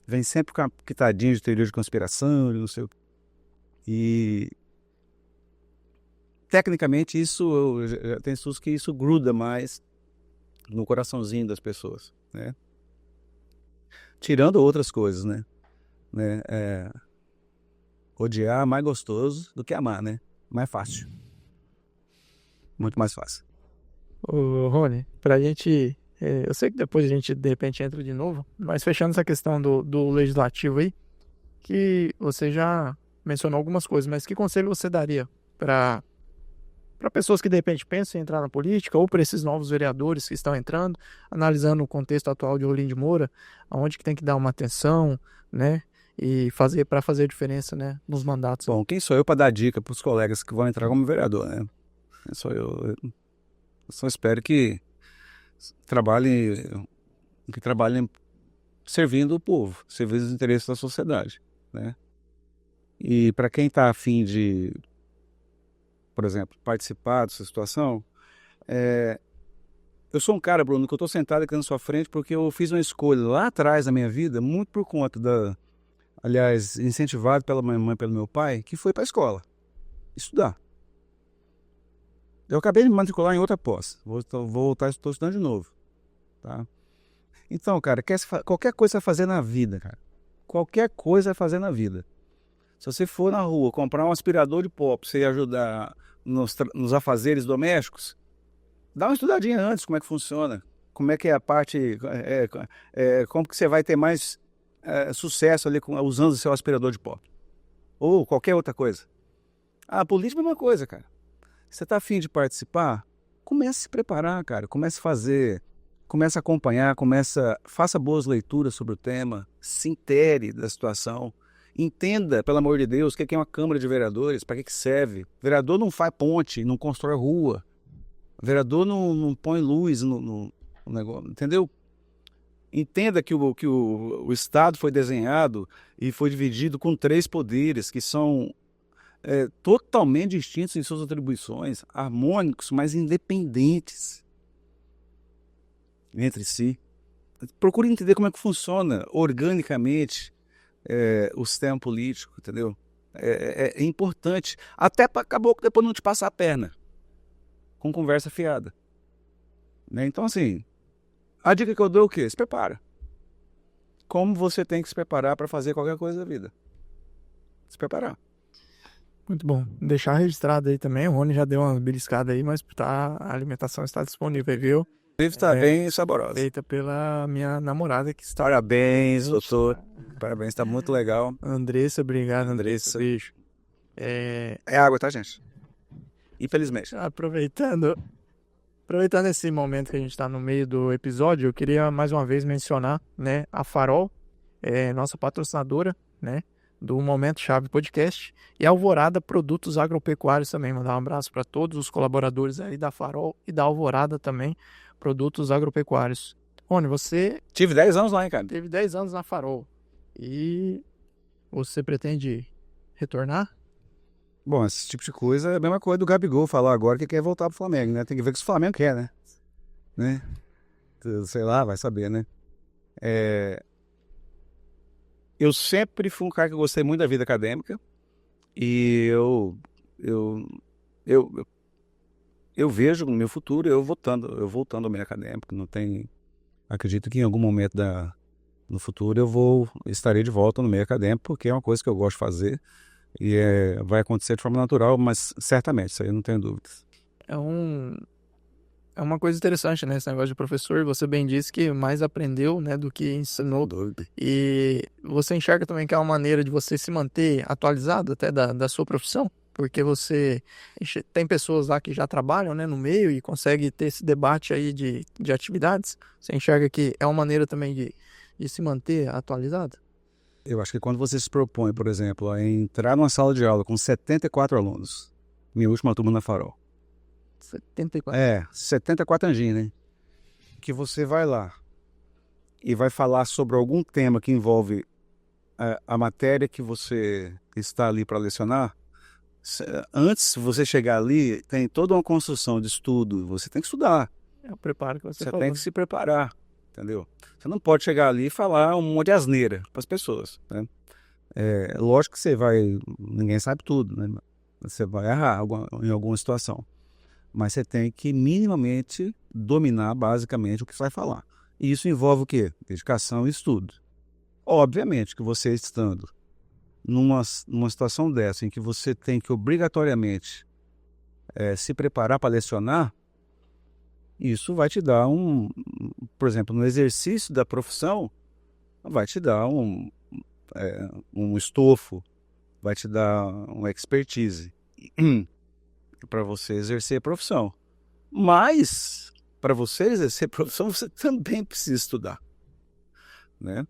Vem sempre com uma pitadinha de teoria de conspiração, não sei o que. E tecnicamente isso, tem estudos que isso gruda mais no coraçãozinho das pessoas, né? Tirando outras coisas, né? Odiar é mais gostoso do que amar, né? Mais fácil. Muito mais fácil. Ô, Rony, pra gente... eu sei que depois a gente, de repente, entra de novo, mas fechando essa questão do legislativo aí, que você já mencionou algumas coisas, mas que conselho você daria para pessoas que, de repente, pensam em entrar na política, ou para esses novos vereadores que estão entrando, analisando o contexto atual de Rolim de Moura, aonde que tem que dar uma atenção, né? E para fazer a diferença, né, nos mandatos. Bom, quem sou eu para dar dica para os colegas que vão entrar como vereador, né? Eu só espero que trabalhem servindo o povo, servindo os interesses da sociedade, né? E para quem está a fim de, por exemplo, participar dessa situação, eu sou um cara, Bruno, que eu estou sentado aqui na sua frente porque eu fiz uma escolha lá atrás da minha vida, muito por conta aliás, incentivado pela minha mãe e pelo meu pai, que foi para a escola estudar. Eu acabei de me matricular em outra pós. Estou estudando de novo. Tá? Então, cara, qualquer coisa a fazer na vida, cara. Qualquer coisa a fazer na vida. Se você for na rua comprar um aspirador de pó para você ajudar nos afazeres domésticos, dá uma estudadinha antes como é que funciona. Como é que é a parte... como que você vai ter mais sucesso ali usando o seu aspirador de pó. Ou qualquer outra coisa. A política é uma coisa, cara. Você está afim de participar? Comece a se preparar, cara. Comece a fazer, comece a acompanhar, faça boas leituras sobre o tema, se intere da situação, entenda, pelo amor de Deus, o que é uma Câmara de Vereadores, para que serve. Vereador não faz ponte, não constrói rua. Vereador não põe luz no negócio, entendeu? Entenda que o Estado foi desenhado e foi dividido com 3 poderes que são totalmente distintos em suas atribuições, harmônicos, mas independentes entre si. Procure entender como é que funciona organicamente o sistema político, entendeu? É importante, até para acabou que depois não te passar a perna com conversa fiada, né? Então, assim, a dica que eu dou é o quê? Se prepara. Como você tem que se preparar para fazer qualquer coisa da vida? Se preparar. Muito bom. Deixar registrado aí também, o Rony já deu uma beliscada aí, mas a alimentação está disponível, viu? O livro está bem saboroso. Feita pela minha namorada que está... Parabéns, doutor. Parabéns, está muito legal. Andressa, obrigado, Andressa. Beijo. É água, tá, gente? Infelizmente. Aproveitando esse momento que a gente está no meio do episódio, eu queria mais uma vez mencionar, né, a Farol, nossa patrocinadora, né, do Momento Chave Podcast, e a Alvorada Produtos Agropecuários também. Mandar um abraço para todos os colaboradores aí da Farol e da Alvorada também, Produtos Agropecuários. Rony, você... Tive 10 anos lá, hein, cara? Teve 10 anos na Farol. E você pretende retornar? Bom, esse tipo de coisa é a mesma coisa do Gabigol falar agora que quer voltar pro Flamengo, né? Tem que ver o que o Flamengo quer, né? Sei lá, vai saber, né? Eu sempre fui um cara que gostei muito da vida acadêmica e eu, eu, eu vejo no meu futuro eu voltando ao meio acadêmico. Não tem, acredito que em algum momento no futuro estarei de volta no meio acadêmico porque é uma coisa que eu gosto de fazer e vai acontecer de forma natural, mas certamente, isso aí eu não tenho dúvidas. É uma coisa interessante, né? Esse negócio de professor, você bem disse que mais aprendeu, né, do que ensinou. Dúvida. E você enxerga também que é uma maneira de você se manter atualizado até da sua profissão? Porque você tem pessoas lá que já trabalham, né, no meio e consegue ter esse debate aí de atividades. Você enxerga que é uma maneira também de se manter atualizado? Eu acho que quando você se propõe, por exemplo, a entrar numa sala de aula com 74 alunos, minha última turma na Farol, 74. 74 anjinhos, né? Que você vai lá e vai falar sobre algum tema que envolve a matéria que você está ali para lecionar. Antes de você chegar ali, tem toda uma construção de estudo. Você tem que estudar. É o preparo que você Você falou. tem que se preparar, entendeu? Você não pode chegar ali e falar um monte de asneira para as pessoas, né? Lógico que ninguém sabe tudo, né? Você vai errar em alguma situação. Mas você tem que minimamente dominar basicamente o que você vai falar. E isso envolve o quê? Dedicação e estudo. Obviamente que você estando numa situação dessa em que você tem que obrigatoriamente se preparar para lecionar, isso vai te dar por exemplo, no exercício da profissão, vai te dar um estofo, vai te dar uma expertise para você exercer a profissão. Mas, para você exercer a profissão, você também precisa estudar, né?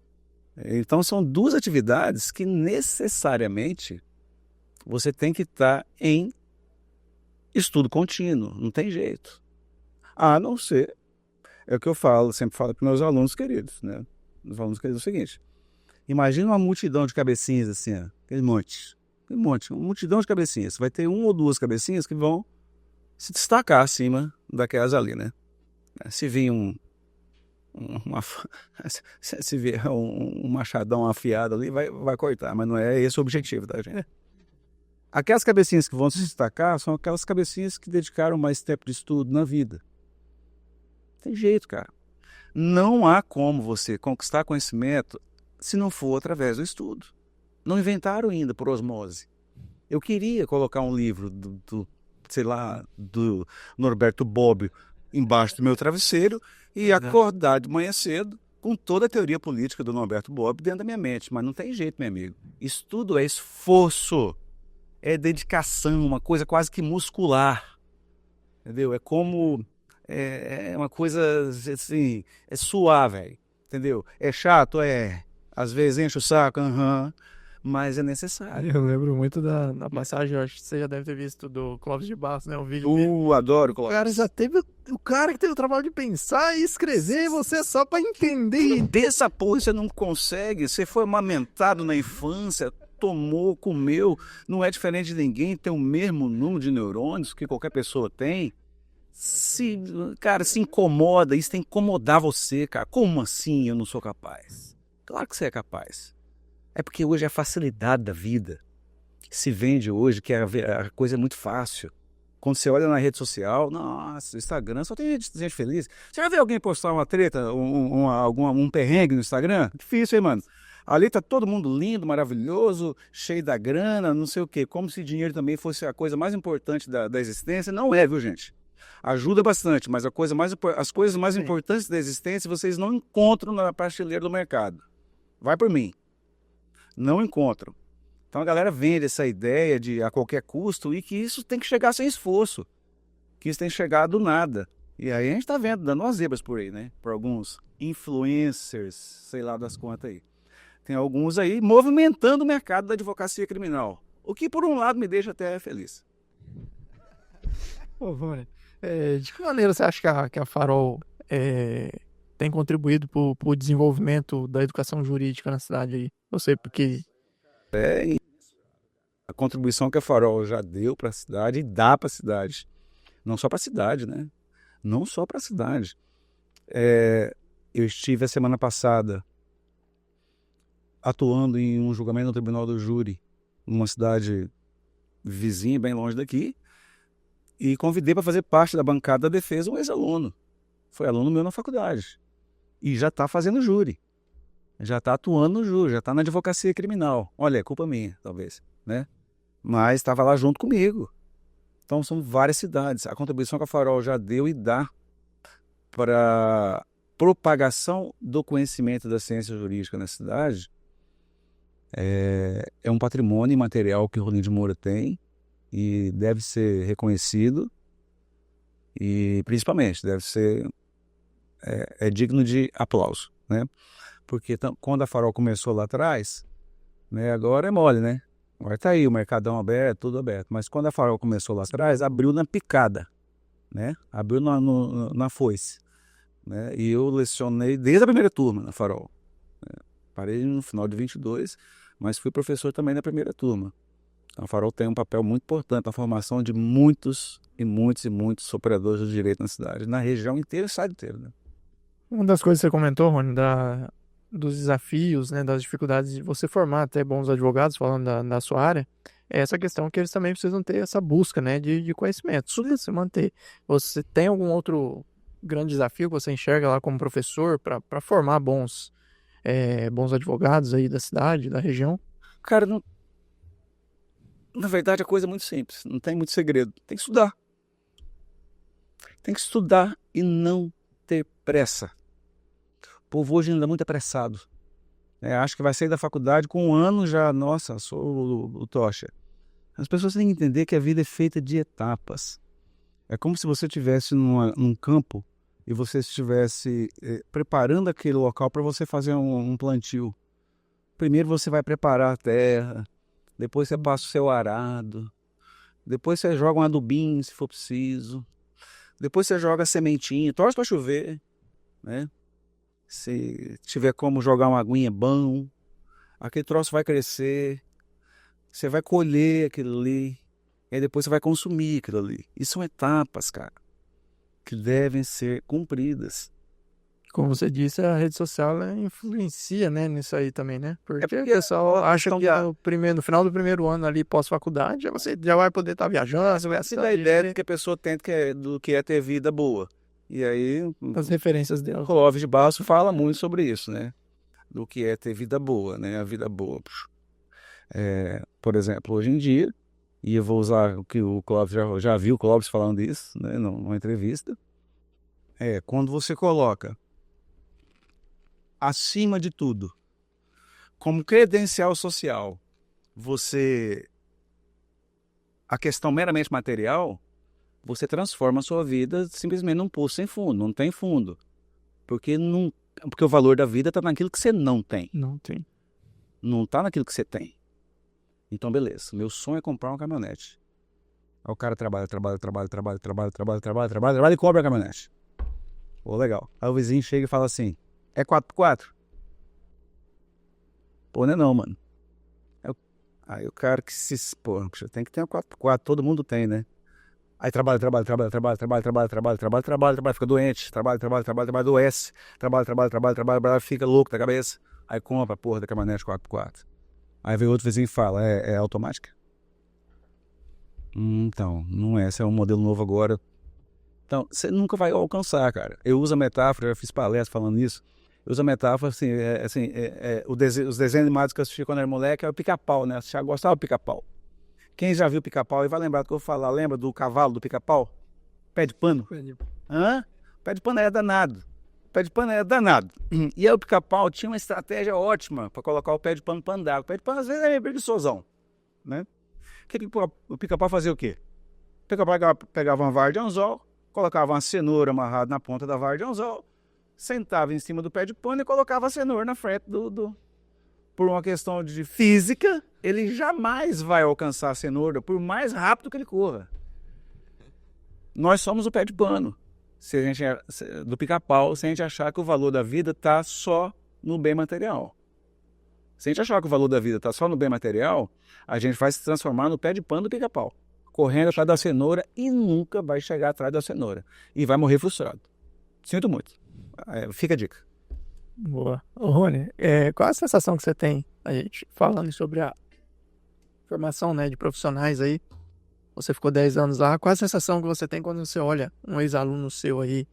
Então, são duas atividades que necessariamente você tem que estar em estudo contínuo, não tem jeito. A não ser, é o que eu falo, sempre falo para meus alunos queridos, né? Os alunos queridos é o seguinte: imagina uma multidão de cabecinhas assim, ó, aquele monte, uma multidão de cabecinhas. Vai ter uma ou duas cabecinhas que vão se destacar acima daquelas ali, né? Se vir se vier um machadão afiado ali, vai cortar, mas não é esse o objetivo da gente. Aquelas cabecinhas que vão se destacar são aquelas cabecinhas que dedicaram mais tempo de estudo na vida. Tem jeito, cara. Não há como você conquistar conhecimento se não for através do estudo. Não inventaram ainda por osmose. Eu queria colocar um livro sei lá, do Norberto Bobbio embaixo do meu travesseiro e acordar de manhã cedo com toda a teoria política do Norberto Bobbio dentro da minha mente. Mas não tem jeito, meu amigo. Estudo é esforço, é dedicação, uma coisa quase que muscular. Entendeu? É como... É uma coisa assim, é suar, velho. Entendeu? É chato? Às vezes enche o saco, mas é necessário. Eu lembro muito da passagem, eu acho que você já deve ter visto do Clóvis de Barros, né? O vídeo dele. Adoro O Clóvis. cara já teve. O cara que teve o trabalho de pensar e escrever, você é só pra entender. Dessa porra você não consegue. Você foi amamentado na infância, tomou, comeu. Não é diferente de ninguém, tem o mesmo número de neurônios que qualquer pessoa tem. Cara, se incomoda, isso tem que incomodar você, cara. Como assim eu não sou capaz? Claro que você é capaz. É porque hoje é a facilidade da vida que se vende hoje, que a coisa é muito fácil. Quando você olha na rede social, nossa, o Instagram só tem gente feliz. Você já viu alguém postar uma treta, um perrengue no Instagram? Difícil, hein, mano? Ali tá todo mundo lindo, maravilhoso, cheio da grana, não sei o quê. Como se dinheiro também fosse a coisa mais importante da existência. Não é, viu, gente? Ajuda bastante, mas as coisas mais importantes da existência vocês não encontram na prateleira do mercado. Vai por mim. Não encontram. Então a galera vende essa ideia de a qualquer custo e que isso tem que chegar sem esforço. Que isso tem que chegar do nada. E aí a gente tá vendo, dando umas zebras por aí, né? Por alguns influencers, sei lá das contas aí. Tem alguns aí movimentando o mercado da advocacia criminal. O que por um lado me deixa até feliz. Pô, Vânia, de que maneira você acha que a Farol tem contribuído para o desenvolvimento da educação jurídica na cidade aí? Eu sei porque... a contribuição que a Farol já deu para a cidade e dá para a cidade. Não só para a cidade, né? Não só para a cidade. Eu estive a semana passada atuando em um julgamento no Tribunal do Júri, numa cidade vizinha, bem longe daqui, e convidei para fazer parte da bancada da defesa um ex-aluno. Foi aluno meu na faculdade. E já está fazendo júri. Já está atuando no júri, já está na advocacia criminal. Olha, é culpa minha, talvez, né? Mas estava lá junto comigo. Então são várias cidades. A contribuição que a Farol já deu e dá para propagação do conhecimento da ciência jurídica na cidade é um patrimônio imaterial que o Rolim de Moura tem e deve ser reconhecido e principalmente deve ser digno de aplauso, né? Porque quando a Farol começou lá atrás, né, agora é mole, né? Agora tá aí o mercadão aberto, tudo aberto. Mas quando a Farol começou lá atrás, abriu na picada, né? Abriu na foice, né? E eu lecionei desde a primeira turma na Farol. Né? Parei no final de 22, mas fui professor também na primeira turma. A Farol tem um papel muito importante na formação de muitos operadores do direito na cidade, na região inteira e estado inteiro, né? Uma das coisas que você comentou, Rony, dos desafios, né, das dificuldades de você formar até bons advogados, falando da sua área, é essa questão que eles também precisam ter essa busca, né, de conhecimento, isso se manter. Você tem algum outro grande desafio que você enxerga lá como professor para formar bons advogados aí da cidade, da região? Cara, na verdade a coisa é muito simples, não tem muito segredo. Tem que estudar. Tem que estudar e não ter pressa. O povo hoje ainda é muito apressado. Acho que vai sair da faculdade com um ano já, nossa, sou o tocha. As pessoas têm que entender que a vida é feita de etapas. É como se você estivesse num campo e você estivesse preparando aquele local para você fazer um plantio. Primeiro você vai preparar a terra, depois você passa o seu arado, depois você joga um adubinho se for preciso, depois você joga a sementinha, torce para chover, né? Se tiver como jogar uma aguinha, é bom. Aquele troço vai crescer, você vai colher aquilo ali, e aí depois você vai consumir aquilo ali. E são etapas, cara, que devem ser cumpridas. Como você disse, a rede social ela influencia, né, nisso aí também, né? Porque o pessoal acha que no final do primeiro ano ali, pós-faculdade, você já vai poder estar viajando, você vai assistir. A ideia que a pessoa tem do que é ter vida boa. E aí, as referências dela. O Clóvis de Barros fala muito sobre isso, né? Do que é ter vida boa, né? A vida boa. Por exemplo, hoje em dia, e eu vou usar o que o Clóvis já viu o Clóvis falando isso, né? Numa entrevista. Quando você coloca acima de tudo, como credencial social, a questão meramente material, você transforma a sua vida simplesmente num poço sem fundo, não tem fundo. Porque o valor da vida está naquilo que você não tem. Não tem. Não está naquilo que você tem. Então, beleza. Meu sonho é comprar uma caminhonete. Aí o cara trabalha e compra a caminhonete. Pô, legal. Aí o vizinho chega e fala assim, é 4x4? Pô, não é não, mano. Aí o cara pô, tem que ter uma 4x4, todo mundo tem, né? Aí trabalha, fica doente, trabalha, adoece, trabalha, fica louco da cabeça. Aí compra a porra da caminhonete 4x4. Aí vem outro vizinho e fala, é automática? Então, não é, esse é um modelo novo agora. Então, você nunca vai alcançar, cara. Eu uso a metáfora, eu fiz palestra falando isso. Eu uso a metáfora, assim, os desenhos animados que eu assisti quando era moleque, é o pica-pau, né? Você já gostava do pica-pau. Quem já viu o pica-pau e vai lembrar do que eu vou falar. Lembra do cavalo do pica-pau? Pé de pano? Hã? Pé de pano era danado. E aí o pica-pau tinha uma estratégia ótima para colocar o pé de pano para andar. O pé de pano às vezes é meio preguiçosão, né? O pica-pau fazia o quê? O pica-pau pegava uma vara de anzol, colocava uma cenoura amarrada na ponta da vara de anzol, sentava em cima do pé de pano e colocava a cenoura na frente Por uma questão de física, ele jamais vai alcançar a cenoura por mais rápido que ele corra. Nós somos o pé de pano do pica-pau, se a gente achar que o valor da vida está só no bem material. Se a gente achar que o valor da vida está só no bem material, a gente vai se transformar no pé de pano do pica-pau, correndo atrás da cenoura e nunca vai chegar atrás da cenoura. E vai morrer frustrado. Sinto muito. Fica a dica. Boa. Ô, Rony, qual a sensação que você tem, a gente falando sobre a formação, né, de profissionais aí? Você ficou 10 anos lá. Qual a sensação que você tem quando você olha um ex-aluno seu aí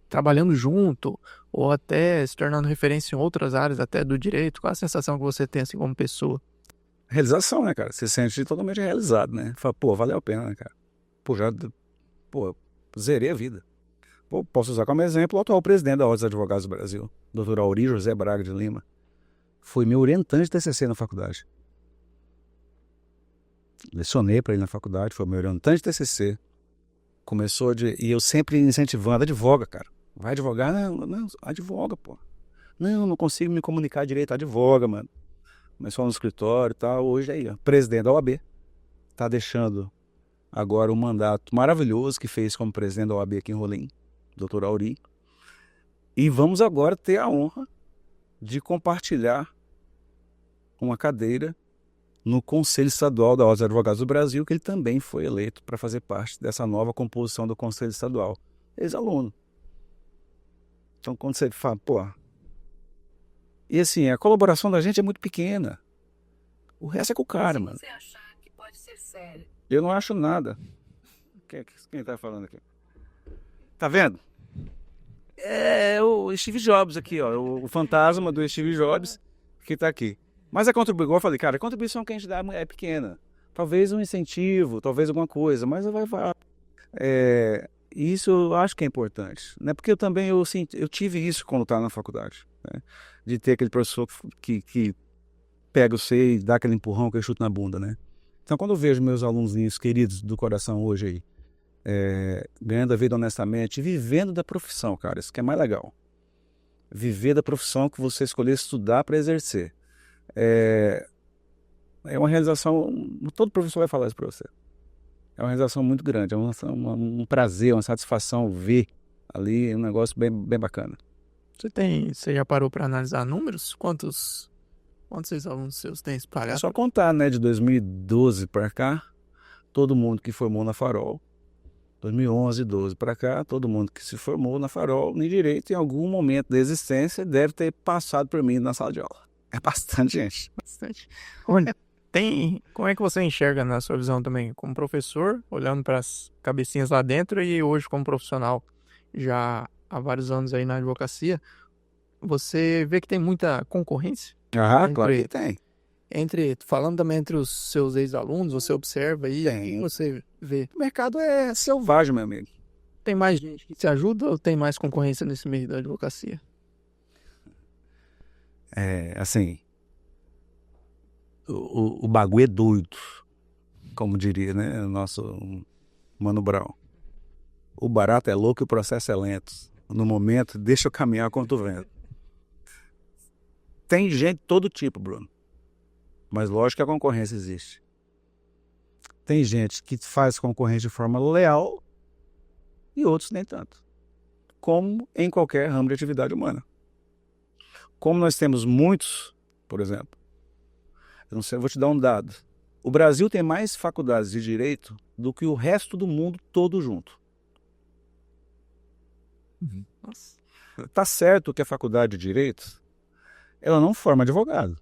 trabalhando junto ou até se tornando referência em outras áreas, até do direito? Qual a sensação que você tem assim como pessoa? Realização, né, cara? Você se sente totalmente realizado, né? Fala, pô, valeu a pena, né, cara? Pô, zerei a vida. Pô, posso usar como exemplo o atual presidente da Ordem dos Advogados do Brasil, Dr. Auri José Braga de Lima. Foi meu orientante de TCC na faculdade. Lecionei para ele na faculdade, foi meu orientante de TCC. E eu sempre incentivando, advoga, cara. Vai advogar? Não, advoga, pô. Não consigo me comunicar direito, advoga, mano. Começou no escritório e tal, hoje aí, ó, presidente da OAB. Tá deixando agora um mandato maravilhoso que fez como presidente da OAB aqui em Rolim, Dr. Auri. E vamos agora ter a honra de compartilhar uma cadeira no Conselho Estadual da Ordem dos Advogados do Brasil, que ele também foi eleito para fazer parte dessa nova composição do Conselho Estadual. Ex-aluno. Então, quando você fala, pô... E assim, a colaboração da gente é muito pequena. O resto é com o cara, mano. Se você achar que pode ser sério. Eu não acho nada. Quem tá falando aqui? Tá vendo? É o Steve Jobs aqui, ó. O fantasma do Steve Jobs que tá aqui. Mas igual eu falei, cara, a contribuição que a gente dá é pequena. Talvez um incentivo, talvez alguma coisa, mas vai. Isso eu acho que é importante, né? Porque eu tive isso quando estava na faculdade, né? De ter aquele professor que pega você e dá aquele empurrão que eu chuto na bunda, né? Então, quando eu vejo meus alunos queridos do coração hoje aí, ganhando a vida honestamente, vivendo da profissão, cara, isso que é mais legal. Viver da profissão que você escolheu estudar para exercer. É uma realização, todo professor vai falar isso para você. É uma realização muito grande, é um prazer, uma satisfação ver ali um negócio bem, bem bacana. Você já parou para analisar números? Quantos alunos seus tem espalhado? É só contar, né? De 2012 para cá, todo mundo que formou na Farol. 2011, 12 para cá, todo mundo que se formou na Farol, em direito, em algum momento da existência, deve ter passado por mim na sala de aula. É bastante gente. Bastante. Olha, como é que você enxerga na sua visão também, como professor, olhando para as cabecinhas lá dentro e hoje como profissional, já há vários anos aí na advocacia, você vê que tem muita concorrência? Claro que tem. Falando também entre os seus ex-alunos, você observa aí, o que você vê? O mercado é selvagem, meu amigo. Tem mais gente que se ajuda ou tem mais concorrência nesse meio da advocacia? Assim, o bagulho é doido, como diria, né, o nosso Mano Brown. O barato é louco e o processo é lento. No momento, deixa eu caminhar quanto o vento. Tem gente de todo tipo, Bruno. Mas lógico que a concorrência existe. Tem gente que faz concorrência de forma leal e outros nem tanto. Como em qualquer ramo de atividade humana. Como nós temos muitos, por exemplo, eu vou te dar um dado. O Brasil tem mais faculdades de direito do que o resto do mundo todo junto. Nossa. Tá certo que a faculdade de direito, ela não forma advogado.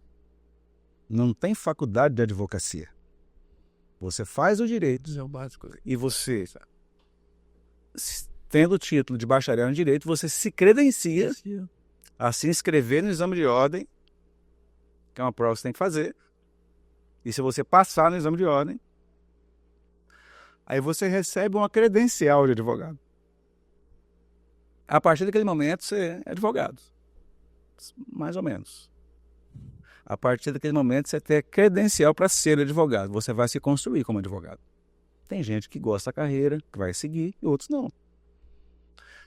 Não tem faculdade de advocacia. Você faz o direito É o básico. e você, tendo o título de bacharel em direito, você se credencia a se inscrever no exame de ordem, que é uma prova que você tem que fazer. E se você passar no exame de ordem, aí você recebe uma credencial de advogado. A partir daquele momento, você é advogado. Mais ou menos. A partir daquele momento, você tem credencial para ser advogado. Você vai se construir como advogado. Tem gente que gosta da carreira, que vai seguir, e outros não.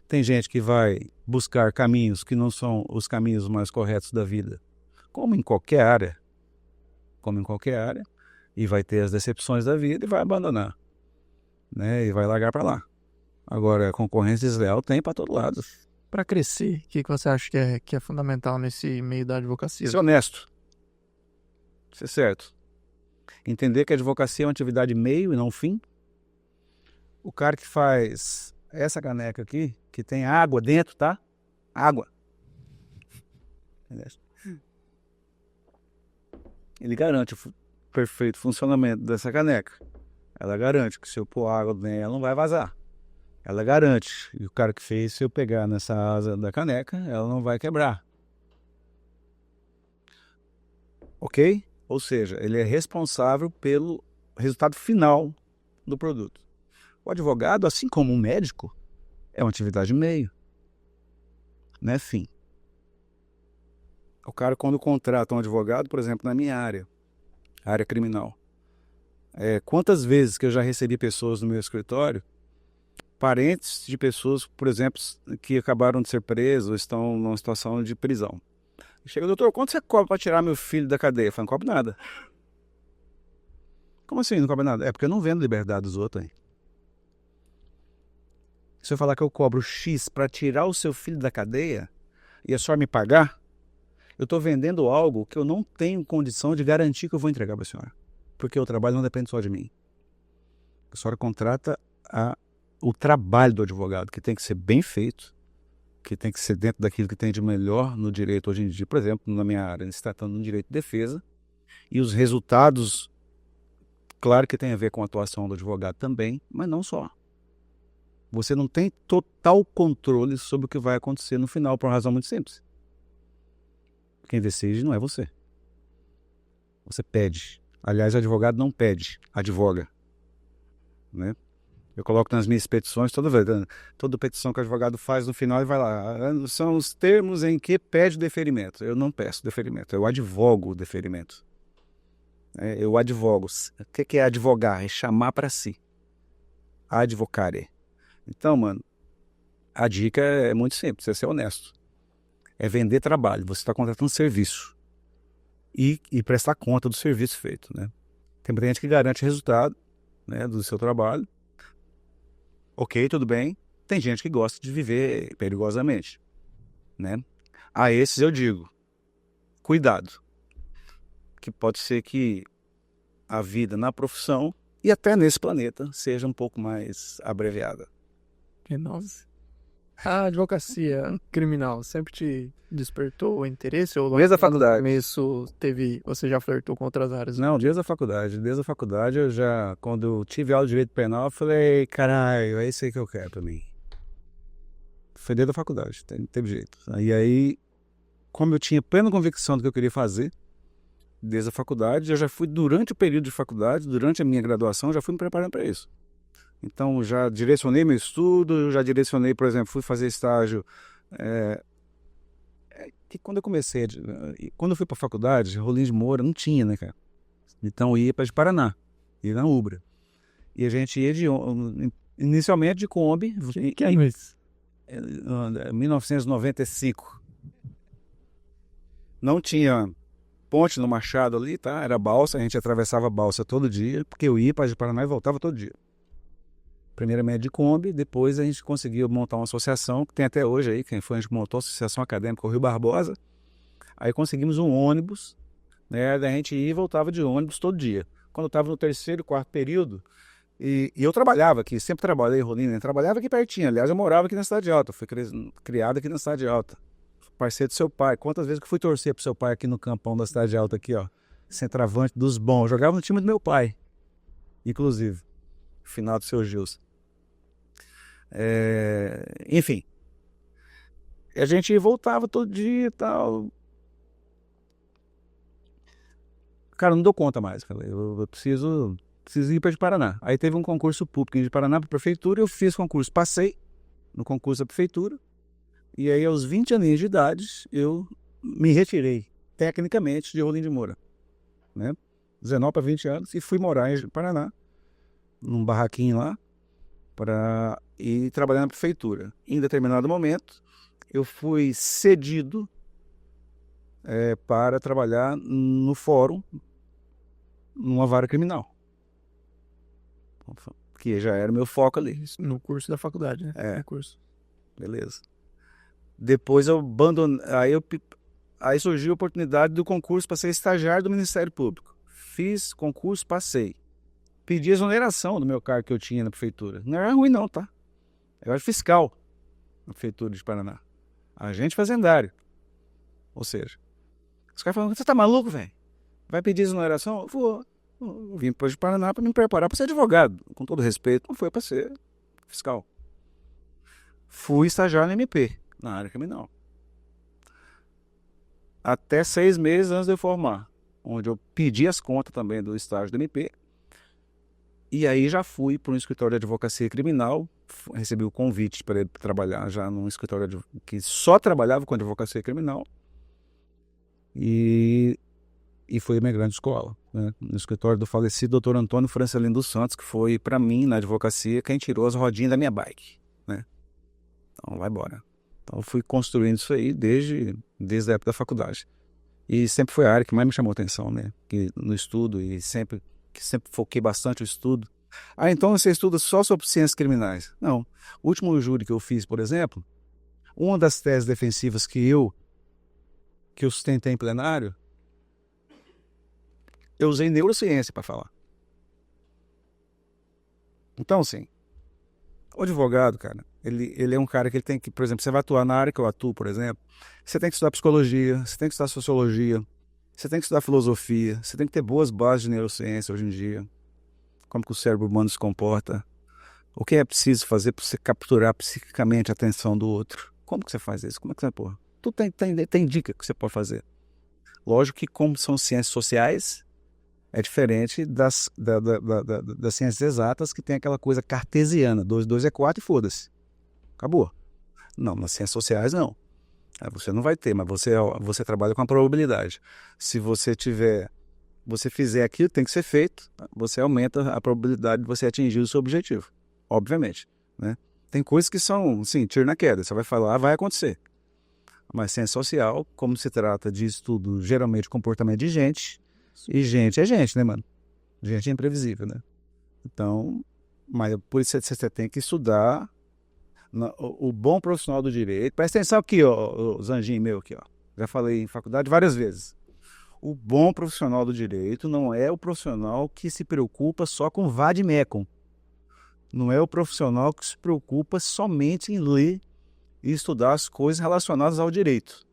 Tem gente que vai buscar caminhos que não são os caminhos mais corretos da vida. Como em qualquer área. E vai ter as decepções da vida e vai abandonar. Né? E vai largar para lá. Agora, a concorrência desleal tem para todo lado. para crescer, o que você acha que é fundamental nesse meio da advocacia? Ser honesto. Ser certo. Entender que a advocacia é uma atividade meio e não fim. O cara que faz essa caneca aqui, que tem água dentro, tá? Água. Ele garante o perfeito funcionamento dessa caneca. Ela garante que se eu pôr água nela, ela não vai vazar. Ela garante. E o cara que fez, se eu pegar nessa asa da caneca, ela não vai quebrar. Ok? Ou seja, ele é responsável pelo resultado final do produto. O advogado, assim como o médico, é uma atividade meio. Não é fim. O cara, quando contrata um advogado, por exemplo, na minha área criminal, quantas vezes que eu já recebi pessoas no meu escritório, parentes de pessoas, por exemplo, que acabaram de ser presos ou estão numa situação de prisão. Chega, doutor, quanto você cobra para tirar meu filho da cadeia? Eu falo, não cobro nada. Como assim não cobra nada? É porque eu não vendo liberdade dos outros aí. Se eu falar que eu cobro X para tirar o seu filho da cadeia e é só me pagar, eu estou vendendo algo que eu não tenho condição de garantir que eu vou entregar para a senhora. Porque o trabalho não depende só de mim. A senhora contrata o trabalho do advogado, que tem que ser bem feito, que tem que ser dentro daquilo que tem de melhor no direito hoje em dia. Por exemplo, na minha área, se tratando de direito de defesa, e os resultados, claro que tem a ver com a atuação do advogado também, mas não só. Você não tem total controle sobre o que vai acontecer no final, por uma razão muito simples. Quem decide não é você. Você pede. Aliás, o advogado não pede, advoga. Né? Eu coloco nas minhas petições, toda petição que o advogado faz no final, ele vai lá. São os termos em que pede deferimento. Eu não peço deferimento, eu advogo o deferimento. Eu advogo. O que é advogar? É chamar para si. Advocare. Então, mano, a dica é muito simples, é ser honesto. É vender trabalho, você está contratando serviço. E prestar conta do serviço feito, né? Tem muita gente que garante resultado, né, do seu trabalho. Ok, tudo bem. Tem gente que gosta de viver perigosamente, né? A esses eu digo, cuidado. Que pode ser que a vida na profissão e até nesse planeta seja um pouco mais abreviada. Nossa. A advocacia criminal sempre te despertou interesse? Ou Desde a no faculdade. começo você já flertou com outras áreas? Não, desde a faculdade. Desde a faculdade eu já, quando eu tive aula de direito penal, eu falei, caralho, é isso aí que eu quero pra mim. Foi desde a faculdade, teve jeito. E aí, como eu tinha plena convicção do que eu queria fazer, desde a faculdade, eu já fui durante o período de faculdade, durante a minha graduação, já fui me preparando para isso. Então, já direcionei meu estudo, já direcionei, por exemplo, fui fazer estágio. Que quando eu comecei, quando eu fui para a faculdade, Rolim de Moura não tinha, né, cara? Então, eu ia para de Paraná, ia na Ubra. E a gente ia inicialmente de Kombi. Que é isso? 1995. Não tinha ponte no Machado ali, tá? Era balsa, a gente atravessava a balsa todo dia, porque eu ia para de Paraná e voltava todo dia. Primeiramente de Kombi, depois a gente conseguiu montar uma associação, que tem até hoje aí, quem foi, a gente montou a Associação Acadêmica Rio Barbosa. Aí conseguimos um ônibus, né? Daí a gente ia e voltava de ônibus todo dia. Quando eu estava no terceiro, quarto período, e eu trabalhava aqui, sempre trabalhei em Rolim, né? Trabalhava aqui pertinho, aliás eu morava aqui na Cidade Alta, fui criado aqui na Cidade Alta. Parceiro do seu pai, quantas vezes que eu fui torcer pro seu pai aqui no campão da Cidade Alta aqui, ó, centroavante dos bons, eu jogava no time do meu pai, inclusive, final do seu Gilson. Enfim, a gente voltava todo dia e tal. Cara, não dou conta mais, cara. Eu preciso ir para de Paraná. Aí teve um concurso público de Paraná para a prefeitura, eu fiz concurso, passei no concurso da prefeitura, e aí aos 20 anos de idade eu me retirei tecnicamente de Rolim de Moura, né? 19 para 20 anos, e fui morar em Paraná, num barraquinho lá, para ir trabalhar na prefeitura. Em determinado momento, eu fui cedido para trabalhar no fórum, numa vara criminal, que já era o meu foco ali. No curso da faculdade, né? É. No curso. Beleza. Depois eu abandonei, aí surgiu a oportunidade do concurso para ser estagiário do Ministério Público. Fiz concurso, passei. Pedi exoneração do meu cargo que eu tinha na prefeitura. Não era ruim não, tá? Eu era fiscal na prefeitura de Paraná. Agente fazendário. Ou seja, os caras falaram, você tá maluco, velho? Vai pedir exoneração? Eu vou. Eu vim para o Paraná para me preparar para ser advogado. Com todo respeito, não foi para ser fiscal. Fui estagiário no MP, na área criminal. Até 6 meses antes de eu formar, onde eu pedi as contas também do estágio do MP. E aí já fui para um escritório de advocacia criminal, recebi o convite para trabalhar já num escritório que só trabalhava com advocacia criminal. E foi a minha grande escola, né? No escritório do falecido Dr. Antônio Francelino dos Santos, que foi, para mim, na advocacia, quem tirou as rodinhas da minha bike, né? Então, vai embora. Então, eu fui construindo isso aí desde a época da faculdade. E sempre foi a área que mais me chamou atenção, né? No estudo, e sempre foquei bastante o estudo. Ah, então você estuda só sobre ciências criminais? Não. O último júri que eu fiz, por exemplo, uma das teses defensivas que eu sustentei em plenário, eu usei neurociência para falar. Então, assim, o advogado, cara, ele é um cara que ele tem que, por exemplo, você vai atuar na área que eu atuo, por exemplo, você tem que estudar psicologia, você tem que estudar sociologia, você tem que estudar filosofia, você tem que ter boas bases de neurociência hoje em dia, como que o cérebro humano se comporta, o que é preciso fazer para você capturar psiquicamente a atenção do outro. Como que você faz isso? Como é que você pôr? Tudo tem dica que você pode fazer. Lógico que, como são ciências sociais, é diferente das ciências exatas, que tem aquela coisa cartesiana, 2, 2 é 4 e foda-se. Acabou. Não, nas ciências sociais não. Você não vai ter, mas você trabalha com a probabilidade. Se você fizer aquilo que tem que ser feito, você aumenta a probabilidade de você atingir o seu objetivo. Obviamente, né? Tem coisas que são, sim, tiro na queda. Você vai falar, vai acontecer. Mas ciência social, como se trata de estudo, geralmente, comportamento de gente, e gente é gente, né, mano? Gente é imprevisível, né? Então, mas por isso você tem que estudar o bom profissional do direito. Presta atenção aqui, ó, o Zanjinho meu aqui, ó. Já falei em faculdade várias vezes. O bom profissional do direito não é o profissional que se preocupa só com vade-mecum. Não é o profissional que se preocupa somente em ler e estudar as coisas relacionadas ao direito.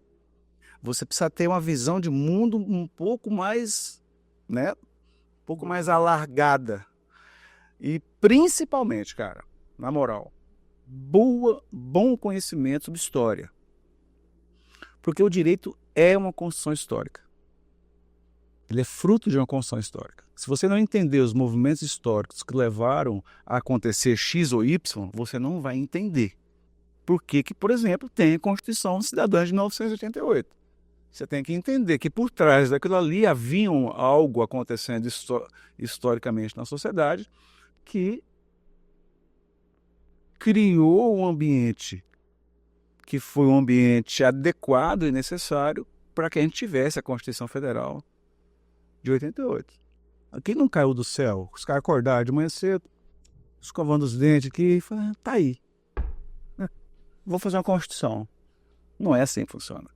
Você precisa ter uma visão de mundo um pouco mais, né? Um pouco mais alargada. E principalmente, cara, na moral, bom conhecimento sobre história. Porque o direito é uma construção histórica. Ele é fruto de uma construção histórica. Se você não entender os movimentos históricos que levaram a acontecer X ou Y, você não vai entender por que, por exemplo, tem a Constituição Cidadã de 1988. Você tem que entender que por trás daquilo ali havia algo acontecendo historicamente na sociedade que criou um ambiente que foi um ambiente adequado e necessário para que a gente tivesse a Constituição Federal de 88. Aqui não caiu do céu. Os caras acordaram de manhã cedo, escovando os dentes aqui e falaram, tá aí. Vou fazer uma Constituição. Não é assim que funciona.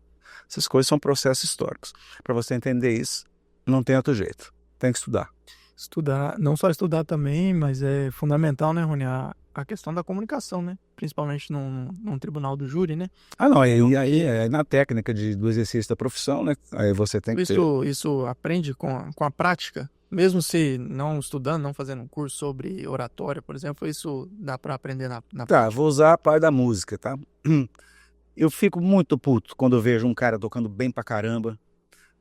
Essas coisas são processos históricos. Para você entender isso, não tem outro jeito. Tem que estudar. Estudar, não só estudar também, mas é fundamental, né, Rony, a questão da comunicação, né? Principalmente num tribunal do júri, né? Ah, não, e aí é na técnica do exercício da profissão, né? Aí você tem que Isso aprende com a prática? Mesmo se não estudando, não fazendo um curso sobre oratória, por exemplo, isso dá para aprender na Tá, prática? vou usar a parte da música, tá? Eu fico muito puto quando eu vejo um cara tocando bem pra caramba.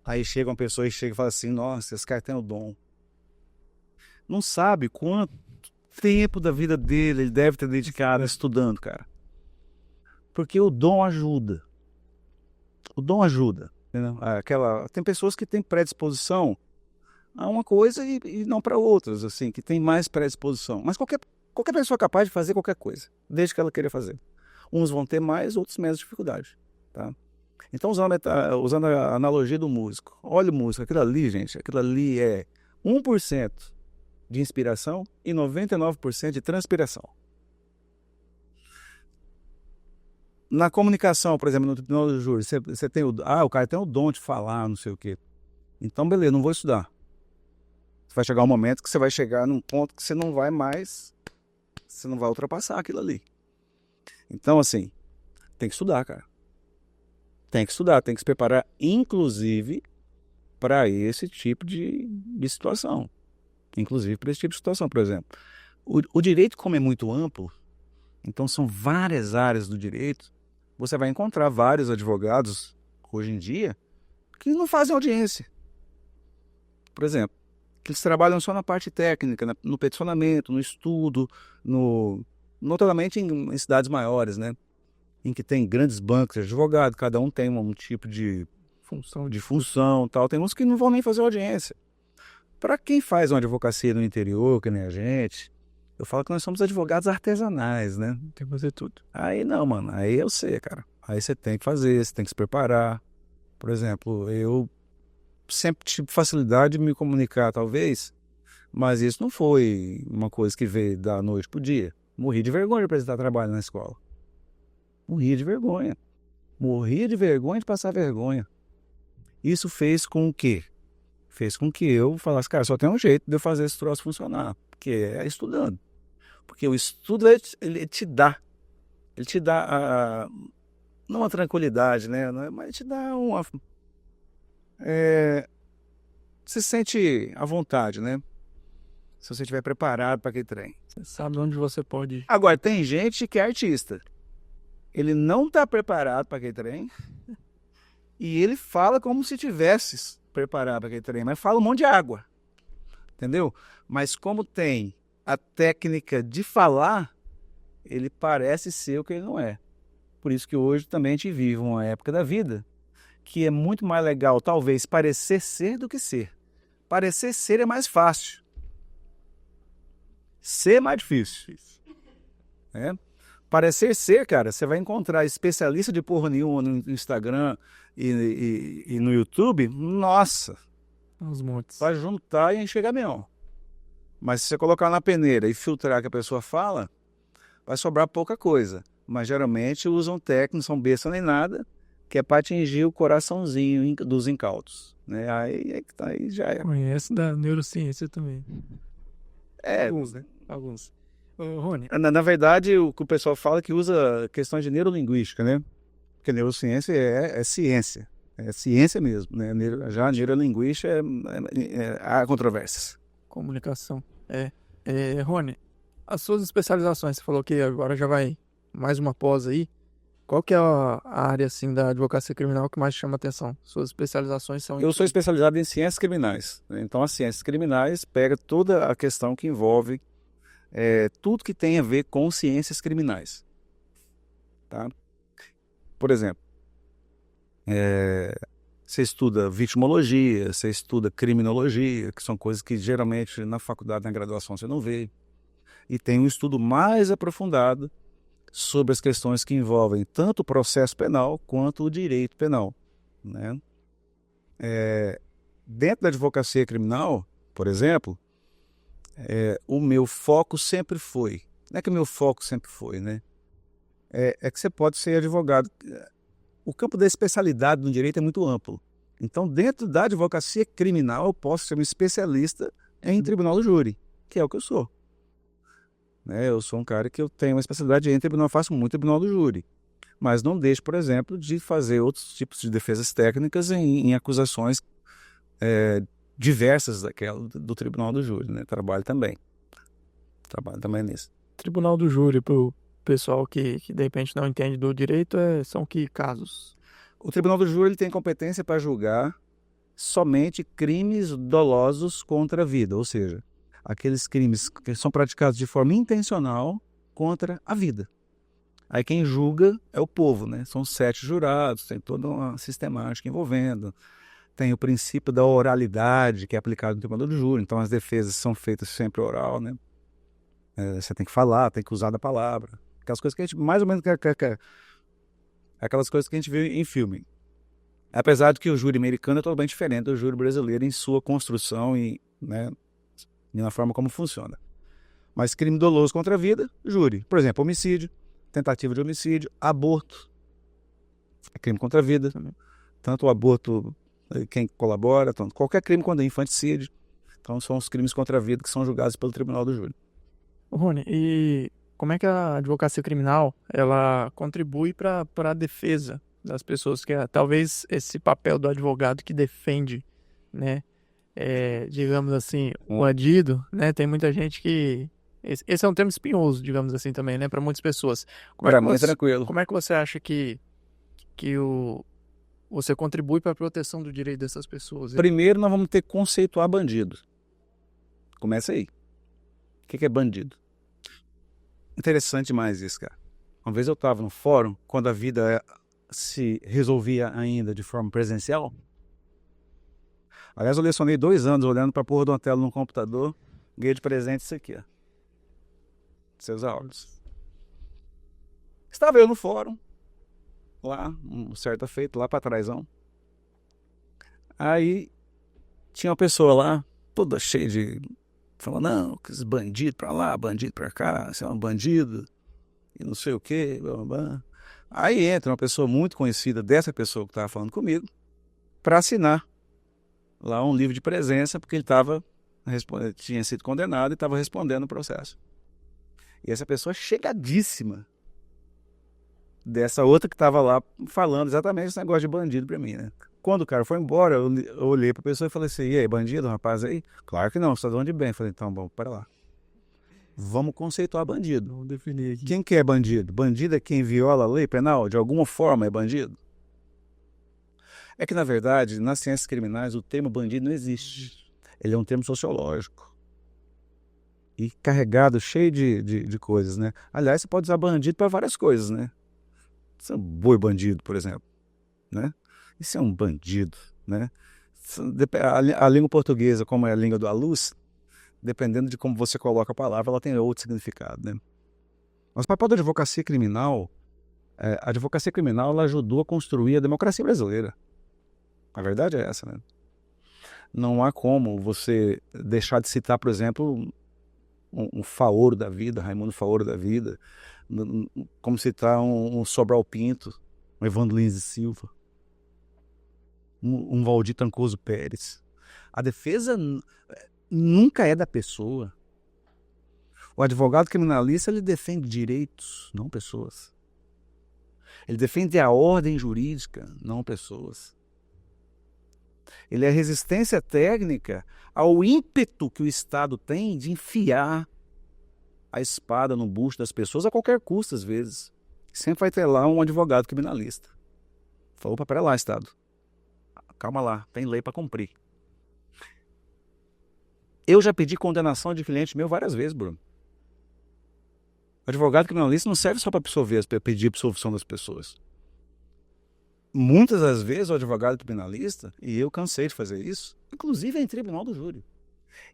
Aí chega uma pessoa e fala assim, nossa, esse cara tem o dom. Não sabe quanto tempo da vida dele ele deve ter dedicado estudando, cara. Porque o dom ajuda. O dom ajuda. Entendeu? Tem pessoas que têm predisposição a uma coisa e não para outras, assim, que tem mais predisposição. Mas qualquer pessoa é capaz de fazer qualquer coisa, desde que ela queira fazer. Uns vão ter mais, outros menos dificuldade, tá? Então, usando a analogia do músico, olha o músico, aquilo ali, gente, aquilo ali é 1% de inspiração e 99% de transpiração. Na comunicação, por exemplo, no tribunal do júri, você tem o cara tem o dom de falar, não sei o quê. Então, beleza, não vou estudar. Vai chegar um momento que você vai chegar num ponto que você não vai ultrapassar aquilo ali. Então, assim, tem que estudar, cara. Tem que estudar, tem que se preparar, inclusive, para esse tipo de situação. Inclusive para esse tipo de situação, por exemplo. O direito, como é muito amplo, então são várias áreas do direito, você vai encontrar vários advogados, hoje em dia, que não fazem audiência. Por exemplo, que eles trabalham só na parte técnica, no peticionamento, no estudo, notadamente em cidades maiores, né? Em que tem grandes bancos de advogado, cada um tem um tipo de função, tal. Tem uns que não vão nem fazer audiência. Para quem faz uma advocacia no interior, que nem a gente, eu falo que nós somos advogados artesanais, né? Tem que fazer tudo. Aí não, mano, aí eu sei, cara. Aí você tem que fazer, você tem que se preparar. Por exemplo, eu sempre tive facilidade de me comunicar, talvez, mas isso não foi uma coisa que veio da noite pro dia. Morri de vergonha de apresentar trabalho na escola. Morria de vergonha. Morria de vergonha de passar vergonha. Isso fez com que? Fez com que eu falasse, cara, só tem um jeito de eu fazer esse troço funcionar, que é estudando. Porque o estudo, ele te dá não uma tranquilidade, né? Mas ele te dá uma... Você se sente à vontade, né? Se você estiver preparado para aquele trem. Você sabe onde você pode ir. Agora, tem gente que é artista. Ele não está preparado para aquele trem e ele fala como se tivesse preparado para aquele trem, mas fala um monte de água, entendeu? Mas como tem a técnica de falar, ele parece ser o que ele não é. Por isso que hoje também a gente vive uma época da vida que é muito mais legal, talvez, parecer ser do que ser. Parecer ser é mais fácil. Ser é mais difícil. Parecer ser, cara, você vai encontrar especialista de porra nenhuma no Instagram e no YouTube, nossa, Os montes. vai juntar e enxergar mesmo. Mas se você colocar na peneira e filtrar o que a pessoa fala, vai sobrar pouca coisa. Mas geralmente usam técnicas, não são besta nem nada, que é para atingir o coraçãozinho dos incautos. Né? Aí já é. Conhece da neurociência também. Alguns, né? Alguns. Ô, Rony, Na verdade, o que o pessoal fala é que usa questões de neurolinguística, né? Porque neurociência é ciência. É ciência mesmo, né? Já a neurolinguística há controvérsias. comunicação. Rony, as suas especializações, você falou que agora já vai mais uma pós aí. Qual que é a área, assim, da advocacia criminal que mais chama atenção? Suas especializações são... Eu sou especializado em ciências criminais. Né? Então, as ciências criminais pega toda a questão que envolve tudo que tem a ver com ciências criminais. Tá? Por exemplo, você estuda vitimologia, você estuda criminologia, que são coisas que geralmente na faculdade, na graduação, você não vê. E tem um estudo mais aprofundado sobre as questões que envolvem tanto o processo penal quanto o direito penal. Né? Dentro da advocacia criminal, por exemplo, o meu foco sempre foi, não é que o meu foco sempre foi, né? É que você pode ser advogado. O campo da especialidade no direito é muito amplo. Então, dentro da advocacia criminal, eu posso ser um especialista em tribunal do júri, que é o que eu sou. Né? Eu sou um cara que eu tenho uma especialidade em tribunal, faço muito tribunal do júri. Mas não deixo, por exemplo, de fazer outros tipos de defesas técnicas em acusações diversas do tribunal do júri. Né? Trabalho também nisso. Tribunal do júri, pro pessoal que de repente não entende do direito, são que casos? O tribunal do júri ele tem competência para julgar somente crimes dolosos contra a vida, ou seja, aqueles crimes que são praticados de forma intencional contra a vida. Aí quem julga é o povo, né? São 7 jurados, tem toda uma sistemática envolvendo. Tem o princípio da oralidade, que é aplicado no tribunal do júri, então as defesas são feitas sempre oral, né? Você tem que falar, tem que usar da palavra. Aquelas coisas que a gente, mais ou menos, aquelas coisas que a gente vê em filme. Apesar de que o júri americano é totalmente diferente do júri brasileiro em sua construção e na forma como funciona. Mas crime doloso contra a vida, júri. Por exemplo, homicídio, tentativa de homicídio, aborto. É crime contra a vida. Tanto o aborto, quem colabora, tanto qualquer crime contra infanticídio. Então são os crimes contra a vida que são julgados pelo Tribunal do Júri. Rony, e como é que a advocacia criminal ela contribui para a defesa das pessoas, que é talvez esse papel do advogado que defende, né, digamos assim, o bandido, né? Tem muita gente que esse é um termo espinhoso, digamos assim, também, né, para muitas pessoas. Para mim é tranquilo. Como é que você acha que você contribui para a proteção do direito dessas pessoas? Primeiro nós vamos ter que conceituar bandido. Começa aí. O que é bandido? Interessante demais isso, cara. Uma vez eu estava no fórum, quando a vida se resolvia ainda de forma presencial. Aliás, eu lecionei 2 anos olhando para a porra de uma tela no computador, ganhei de presente isso aqui, ó. Seus áudios. Estava eu no fórum, lá, certa feita, lá para trásão. Aí tinha uma pessoa lá, toda cheia de... Falou, não, que esses bandidos pra lá, bandido pra cá, você é um bandido, e não sei o quê. Blá, blá, blá. Aí entra uma pessoa muito conhecida dessa pessoa que estava falando comigo para assinar lá um livro de presença, porque ele tinha sido condenado e estava respondendo o processo. E essa pessoa chegadíssima dessa outra que estava lá falando exatamente esse negócio de bandido para mim, né? Quando o cara foi embora, eu olhei para a pessoa e falei assim, e aí, bandido, rapaz aí? Claro que não, você está de onde bem? Eu falei, então, bom, para lá. Vamos conceituar bandido. Vamos definir aqui. Quem que é bandido? Bandido é quem viola a lei penal? De alguma forma é bandido? É que, na verdade, nas ciências criminais, o termo bandido não existe. Ele é um termo sociológico. E carregado, cheio de coisas, né? Aliás, você pode usar bandido para várias coisas, né? Isso é um boi bandido, por exemplo, né? Isso é um bandido, né? A língua portuguesa, como é a língua do Alus, dependendo de como você coloca a palavra, ela tem outro significado, né? Mas o papel da advocacia criminal, a advocacia criminal ela ajudou a construir a democracia brasileira. A verdade é essa, né? Não há como você deixar de citar, por exemplo, um Faoro da vida, Raimundo Faoro da vida, como citar um Sobral Pinto, um Evandro Lins e Silva, um Valdir Trancoso Pérez. A defesa nunca é da pessoa. O advogado criminalista ele defende direitos, não pessoas. Ele defende a ordem jurídica, não pessoas. Ele é resistência técnica ao ímpeto que o Estado tem de enfiar a espada no bucho das pessoas a qualquer custo, às vezes. Sempre vai ter lá um advogado criminalista. Falou, opa, pera lá, Estado. Calma lá, tem lei para cumprir. Eu já pedi condenação de cliente meu várias vezes, Bruno. O advogado criminalista não serve só para pedir absolvição das pessoas. Muitas das vezes o advogado criminalista, e eu cansei de fazer isso, inclusive em tribunal do júri,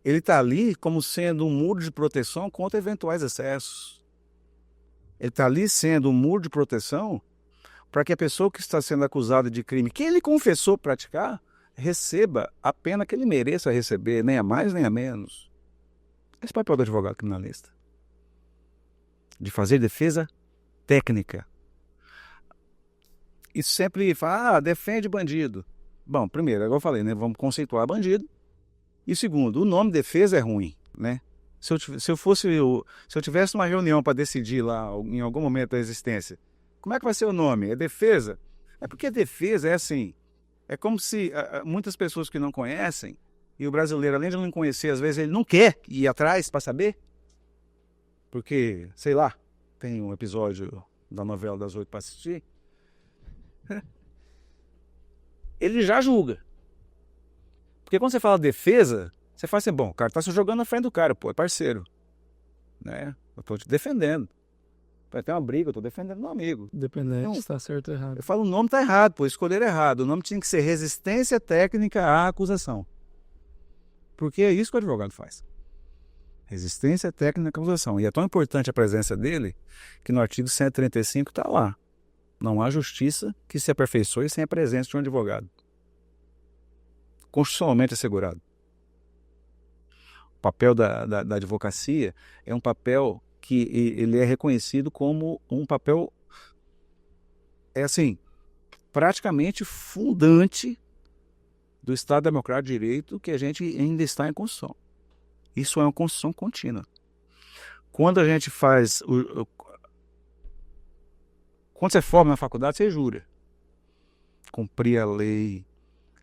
ele está ali como sendo um muro de proteção contra eventuais excessos. Ele está ali sendo um muro de proteção para que a pessoa que está sendo acusada de crime, que ele confessou praticar, receba a pena que ele mereça receber, nem a mais nem a menos. Esse é o papel do advogado criminalista. De fazer defesa técnica. E sempre fala, defende bandido. Bom, primeiro, agora eu falei, né? Vamos conceituar bandido. E segundo, o nome defesa é ruim, né? Se eu tivesse uma reunião para decidir lá, em algum momento da existência, como é que vai ser o nome? É defesa? É porque defesa é assim, é como se muitas pessoas que não conhecem, e o brasileiro, além de não conhecer, às vezes ele não quer ir atrás para saber, porque, sei lá, tem um episódio da novela das 8 para assistir, ele já julga. Porque quando você fala defesa, você fala assim, bom, o cara tá se jogando na frente do cara, pô, é parceiro. Né? Eu tô te defendendo. Vai ter uma briga, eu tô defendendo meu amigo. Dependendo se está certo ou errado. Eu falo, o nome tá errado, pô, escolheram errado. O nome tinha que ser resistência técnica à acusação. Porque é isso que o advogado faz. Resistência técnica à acusação. E é tão importante a presença dele, que no artigo 135 está lá. Não há justiça que se aperfeiçoe sem a presença de um advogado. Constitucionalmente assegurado. O papel da advocacia é um papel que ele é reconhecido como um papel, é assim, praticamente fundante do Estado Democrático de Direito que a gente ainda está em construção. Isso é uma construção contínua. Quando a gente faz... Quando você forma na faculdade, você jura cumprir a lei,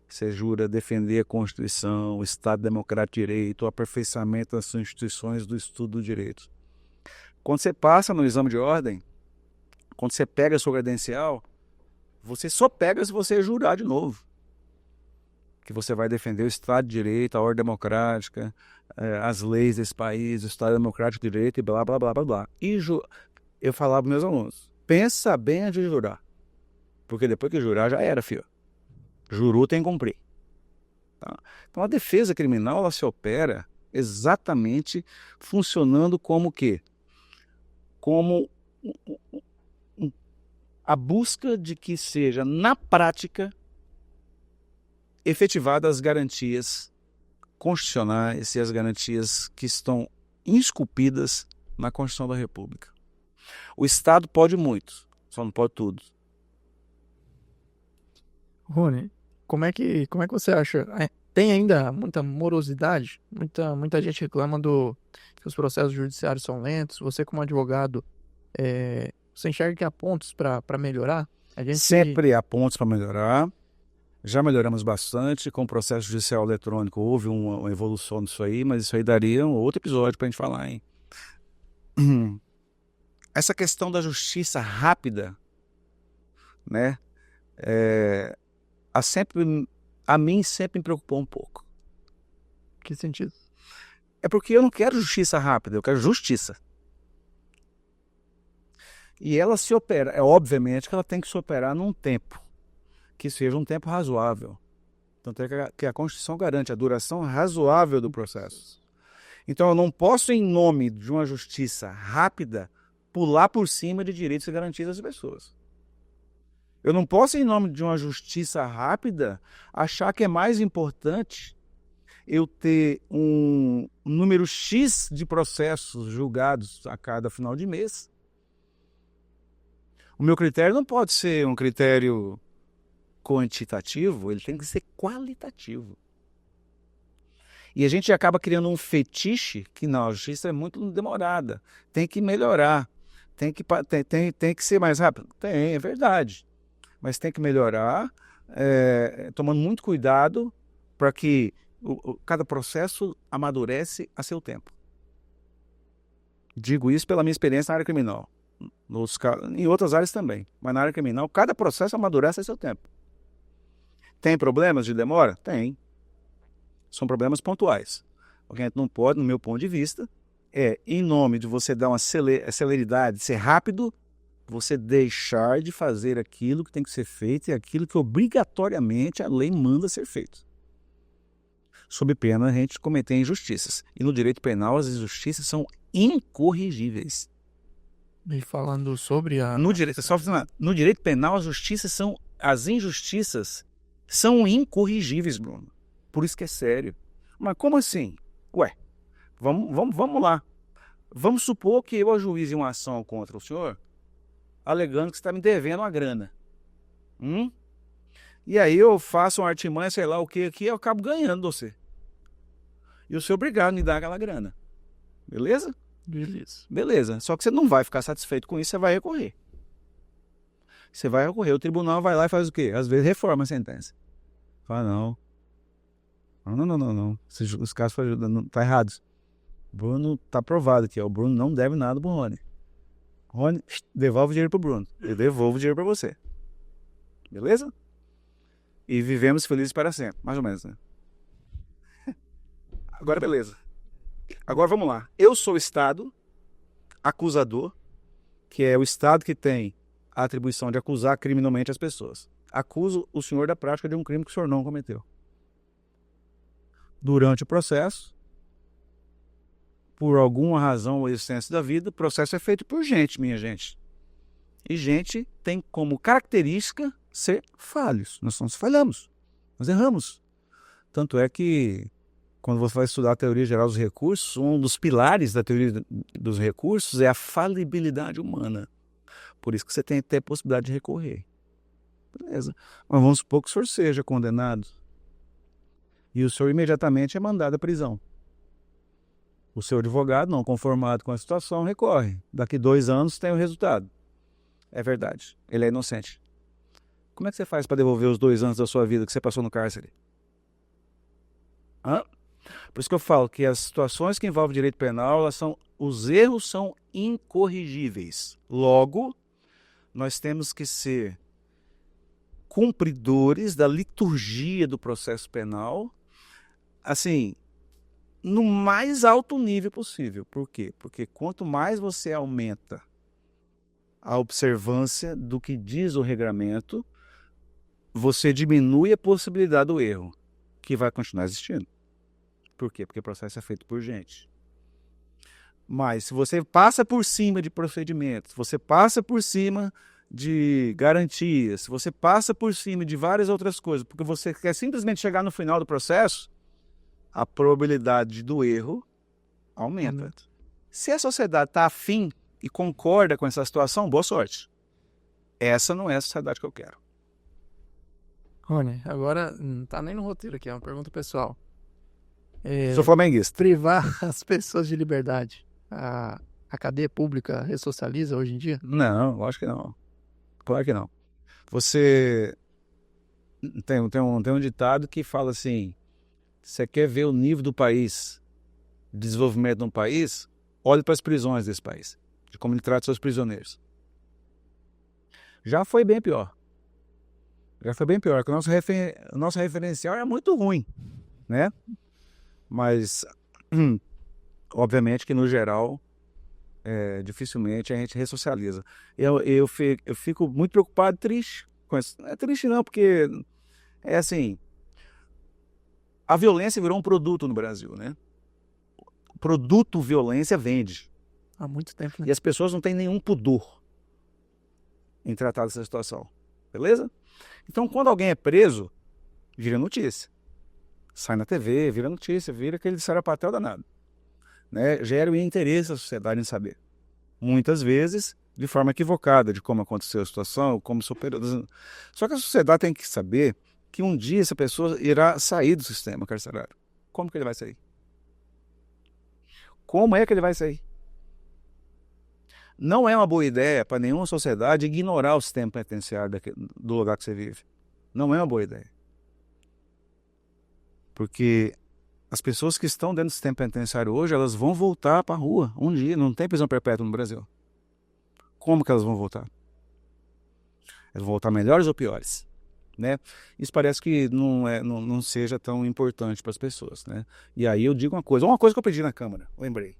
você jura defender a Constituição, o Estado Democrático de Direito, o aperfeiçoamento das instituições do estudo do direito. Quando você passa no exame de ordem, quando você pega a sua credencial, você só pega se você jurar de novo. Que você vai defender o Estado de Direito, a ordem democrática, as leis desse país, o Estado Democrático de Direito e blá, blá, blá, blá, blá. E eu falava para meus alunos, pensa bem antes de jurar. Porque depois que jurar já era, filho. Jurou, tem que cumprir. Tá? Então a defesa criminal ela se opera exatamente funcionando como o quê? Como a busca de que seja, na prática, efetivadas as garantias constitucionais e as garantias que estão esculpidas na Constituição da República. O Estado pode muito, só não pode tudo. Rony, como é que você acha? Tem ainda muita morosidade? Muita gente reclama que os processos judiciários são lentos. Você, como advogado, você enxerga que há pontos para melhorar? Sempre há pontos para melhorar. Já melhoramos bastante. Com o processo judicial eletrônico houve uma evolução nisso aí, mas isso aí daria um outro episódio para a gente falar, hein? Essa questão da justiça rápida, né? A mim sempre me preocupou um pouco. Que sentido? É porque eu não quero justiça rápida, eu quero justiça. E ela se opera, obviamente que ela tem que se operar num tempo, que seja um tempo razoável. Tanto é que a Constituição garante a duração razoável do processo. Então eu não posso, em nome de uma justiça rápida, pular por cima de direitos e garantias das pessoas. Eu não posso, em nome de uma justiça rápida, achar que é mais importante eu ter um número X de processos julgados a cada final de mês. O meu critério não pode ser um critério quantitativo, ele tem que ser qualitativo. E a gente acaba criando um fetiche que não, a justiça é muito demorada, tem que melhorar, tem que ser mais rápido. É verdade. Mas tem que melhorar, tomando muito cuidado para que cada processo amadurece a seu tempo. Digo isso pela minha experiência na área criminal. Em outras áreas também, mas na área criminal, cada processo amadurece a seu tempo. Tem problemas de demora? Tem. São problemas pontuais. O que a gente não pode, no meu ponto de vista, em nome de você dar uma celeridade, ser rápido, você deixar de fazer aquilo que tem que ser feito e aquilo que obrigatoriamente a lei manda ser feito. Sob pena a gente cometer injustiças. E no direito penal as injustiças são incorrigíveis. E falando sobre No direito penal as injustiças são incorrigíveis, Bruno. Por isso que é sério. Mas como assim? Vamos lá. Vamos supor que eu ajuize uma ação contra o senhor alegando que você está me devendo uma grana. E aí eu faço uma artimanha, sei lá o que aqui, eu acabo ganhando você. E o senhor obrigado a me dar aquela grana. Beleza? Beleza. Só que você não vai ficar satisfeito com isso, você vai recorrer. O tribunal vai lá e faz o quê? Às vezes reforma a sentença. Fala, não. Os casos estão errados. Bruno está aprovado aqui, ó. O Bruno não deve nada pro Rony. Rony, devolve o dinheiro pro Bruno. Eu devolvo o dinheiro para você. Beleza? E vivemos felizes para sempre. Mais ou menos, né? Agora, beleza. Agora vamos lá. Eu sou o Estado acusador, que é o Estado que tem a atribuição de acusar criminalmente as pessoas. Acuso o senhor da prática de um crime que o senhor não cometeu. Durante o processo, por alguma razão ou existência da vida, o processo é feito por gente, minha gente. E gente tem como característica ser falhos. Nós falhamos, nós erramos. Tanto é que, quando você vai estudar a teoria geral dos recursos, um dos pilares da teoria dos recursos é a falibilidade humana. Por isso que você tem que ter a possibilidade de recorrer. Beleza. Mas vamos supor que o senhor seja condenado. E o senhor imediatamente é mandado à prisão. O seu advogado, não conformado com a situação, recorre. Daqui 2 anos tem o resultado. É verdade. Ele é inocente. Como é que você faz para devolver os 2 anos da sua vida que você passou no cárcere? Hã? Por isso que eu falo que as situações que envolvem direito penal, os erros são incorrigíveis. Logo, nós temos que ser cumpridores da liturgia do processo penal, assim, no mais alto nível possível. Por quê? Porque quanto mais você aumenta a observância do que diz o regramento, você diminui a possibilidade do erro, que vai continuar existindo. Por quê? Porque o processo é feito por gente. Mas se você passa por cima de procedimentos, você passa por cima de garantias, você passa por cima de várias outras coisas, porque você quer simplesmente chegar no final do processo, a probabilidade do erro aumenta. Se a sociedade está afim e concorda com essa situação, boa sorte. Essa não é a sociedade que eu quero. Rony, agora não tá nem no roteiro aqui, é uma pergunta pessoal. Sou flamenguista. Privar as pessoas de liberdade. A cadeia pública ressocializa hoje em dia? Não, lógico que não. Claro que não. Você tem um ditado que fala assim: você quer ver o nível do país, desenvolvimento de um país, olhe para as prisões desse país, de como ele trata seus prisioneiros. Já foi bem pior. Já foi bem pior, porque o nosso referencial é muito ruim, né? Mas, obviamente que no geral, dificilmente a gente ressocializa. Eu fico muito preocupado e triste com isso. Não é triste não, porque é assim, a violência virou um produto no Brasil, né? O produto violência vende. Há muito tempo, né? E as pessoas não têm nenhum pudor em tratar dessa situação. Beleza? Então, quando alguém é preso, vira notícia. Sai na TV, vira notícia, vira aquele sarapatel danado. Né? Gera o interesse da sociedade em saber. Muitas vezes, de forma equivocada, de como aconteceu a situação, como superou. Só que a sociedade tem que saber que um dia essa pessoa irá sair do sistema carcerário. Como que ele vai sair? Como é que ele vai sair? Não é uma boa ideia para nenhuma sociedade ignorar o sistema penitenciário do lugar que você vive. Não é uma boa ideia. Porque as pessoas que estão dentro do sistema penitenciário hoje, elas vão voltar para a rua um dia. Não tem prisão perpétua no Brasil. Como que elas vão voltar? Elas vão voltar melhores ou piores? Né? Isso parece que não seja tão importante para as pessoas. Né? E aí eu digo uma coisa que eu pedi na Câmara, lembrei.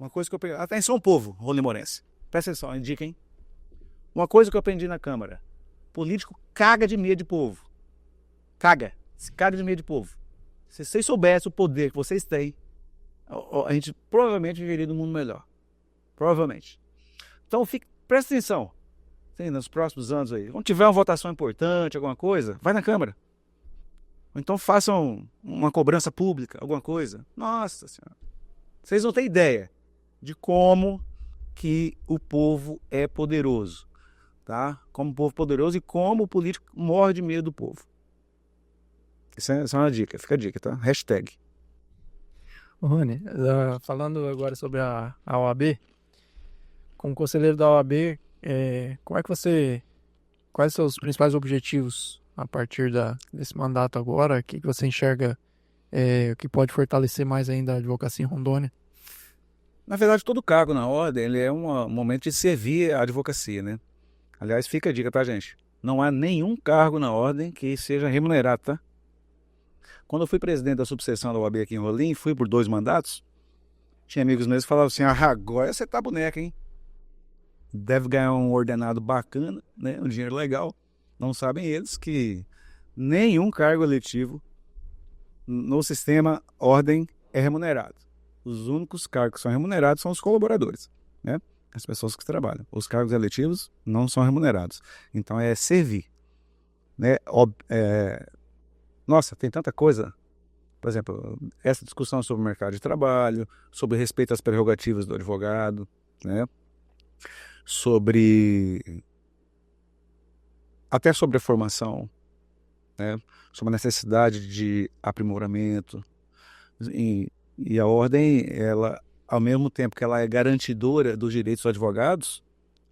Uma coisa que eu aprendi. Atenção, povo rolimorense. Presta atenção, indica, hein? Uma coisa que eu aprendi na Câmara. Político caga de medo de povo. Caga. Se caga de medo de povo. Se vocês soubessem o poder que vocês têm, a gente provavelmente viveria num mundo melhor. Provavelmente. Então, presta atenção. Nos próximos anos aí. Quando tiver uma votação importante, alguma coisa, vai na Câmara. Ou então façam uma cobrança pública, alguma coisa. Nossa Senhora. Vocês não têm ideia de como que o povo é poderoso, tá? Como o povo é poderoso e como o político morre de medo do povo. Isso é uma dica, fica a dica, tá? Hashtag. Rony, falando agora sobre a OAB, como conselheiro da OAB, quais são os principais objetivos a partir desse mandato agora? O que você enxerga que pode fortalecer mais ainda a advocacia em Rondônia? Na verdade, todo cargo na ordem ele é um momento de servir a advocacia, né? Aliás, fica a dica pra gente. Não há nenhum cargo na ordem que seja remunerado, tá? Quando eu fui presidente da subseção da OAB aqui em Rolim, fui por 2 mandatos, tinha amigos meus que falavam assim, agora você tá boneca, hein? Deve ganhar um ordenado bacana, né? Um dinheiro legal. Não sabem eles que nenhum cargo eletivo no sistema ordem é remunerado. Os únicos cargos que são remunerados são os colaboradores, né? As pessoas que trabalham. Os cargos eletivos não são remunerados. Então é servir, né? Nossa, tem tanta coisa. Por exemplo, essa discussão sobre o mercado de trabalho, sobre respeito às prerrogativas do advogado, né? Sobre até sobre a formação, né? Sobre a necessidade de aprimoramento. E a ordem, ela, ao mesmo tempo que ela é garantidora dos direitos dos advogados,